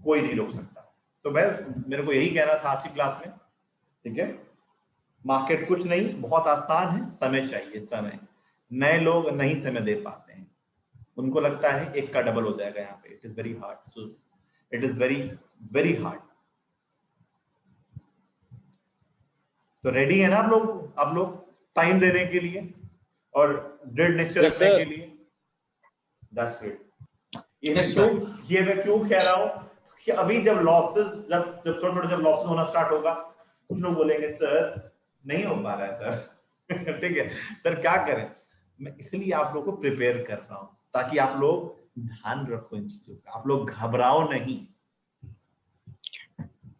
कोई नहीं रोक सकता। तो मेरे को यही कहना था आज की क्लास में, ठीक है। मार्केट कुछ नहीं, बहुत आसान है, समय चाहिए, समय। नए लोग नहीं समय दे पाते हैं, उनको लगता है एक का डबल हो जाएगा यहाँ पे। It is very hard, so it is very very hard. तो रेडी है ना आप लोग टाइम देने के लिए और ग्रेड लेक्चर रखने के लिए? That's great. ये मैं क्यों कह रहा हूं कि अभी जब लॉसेस जब थोड़ा जब लॉसेस होना स्टार्ट होगा, कुछ लोग बोलेंगे सर नहीं हो पा रहा है सर ठीक है सर, क्या करें? मैं इसलिए आप लोगों को प्रिपेयर कर रहा हूं, ताकि आप लोग ध्यान रखो इन चीजों का, आप लोग घबराओ नहीं।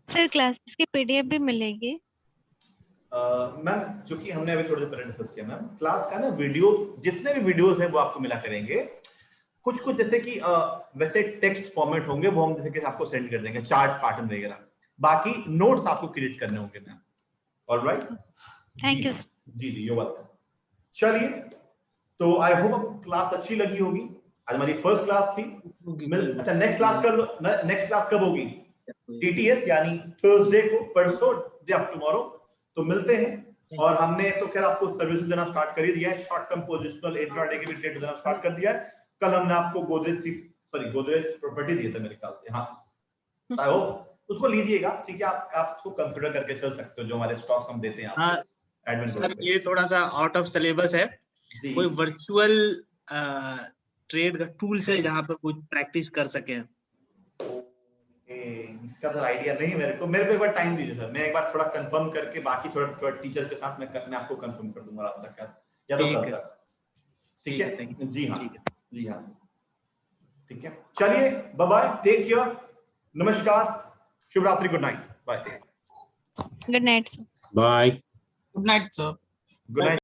सर क्लासेस की पीडीएफ भी मिलेगी? मैम, जो कि हमने अभी थोड़ी देर पहले डिस्कस किया मैम, क्लास का ना वीडियो, जितने भी वीडियोस हैं वो आपको मिला करेंगे। कुछ जैसे कि वैसे टेक्स्ट फॉर्मेट होंगे, वो हम जैसे कि आपको सेंड कर देंगे, चार्ट पैटर्न वगैरह। बाकी नोट्स आपको क्रिएट करने होंगे मैम। Alright, thank you. जी यू वेलकम। चलिए, तो आई होप क्लास अच्छी लगी होगी। आज हमारी फर्स्ट क्लास थी। अच्छा, नेक्स्ट क्लास कब होगी? टीटीएस यानी थर्सडे को, परसों, डे ऑफ टुमारो। तो मिलते हैं। और हमने तो खैर आपको सर्विसेज देना स्टार्ट कर ही दिया है, शॉर्ट टर्म, पोजिशनल, इंट्राडे के भी ट्रेड देना स्टार्ट कर दिया है। कल हमने आपको गोदरेज प्रॉपर्टी दिए थे मेरे ख्याल से। हाँ, आई होप उसको लीजिएगा, ठीक है। आप उसको कंसीडर करके चल सकते हो, जो हमारे स्टॉक्स हम देते हैं आपको। हाँ एडमिन सर, ये थोड़ा सा आउट ऑफ सिलेबस है। कोई वर्चुअल ट्रेड का टूल्स है जहाँ पर कुछ प्रैक्टिस कर सके? इसका तो आइडिया नहीं मेरे को एक बार टाइम दीजिए सर, मैं एक बार थोड़ा कंफर्म करके बाकी थोड़ा टीचर के साथ मैं आपको कंफर्म कर दूंगा रात तक या तो कल तक। ठीक है जी हाँ, जी हाँ, ठीक है। चलिए, बाय बाय, टेक केयर, नमस्कार, शुभ रात्रि, good night, bye. Good night sir. Bye. Good night sir. Good night.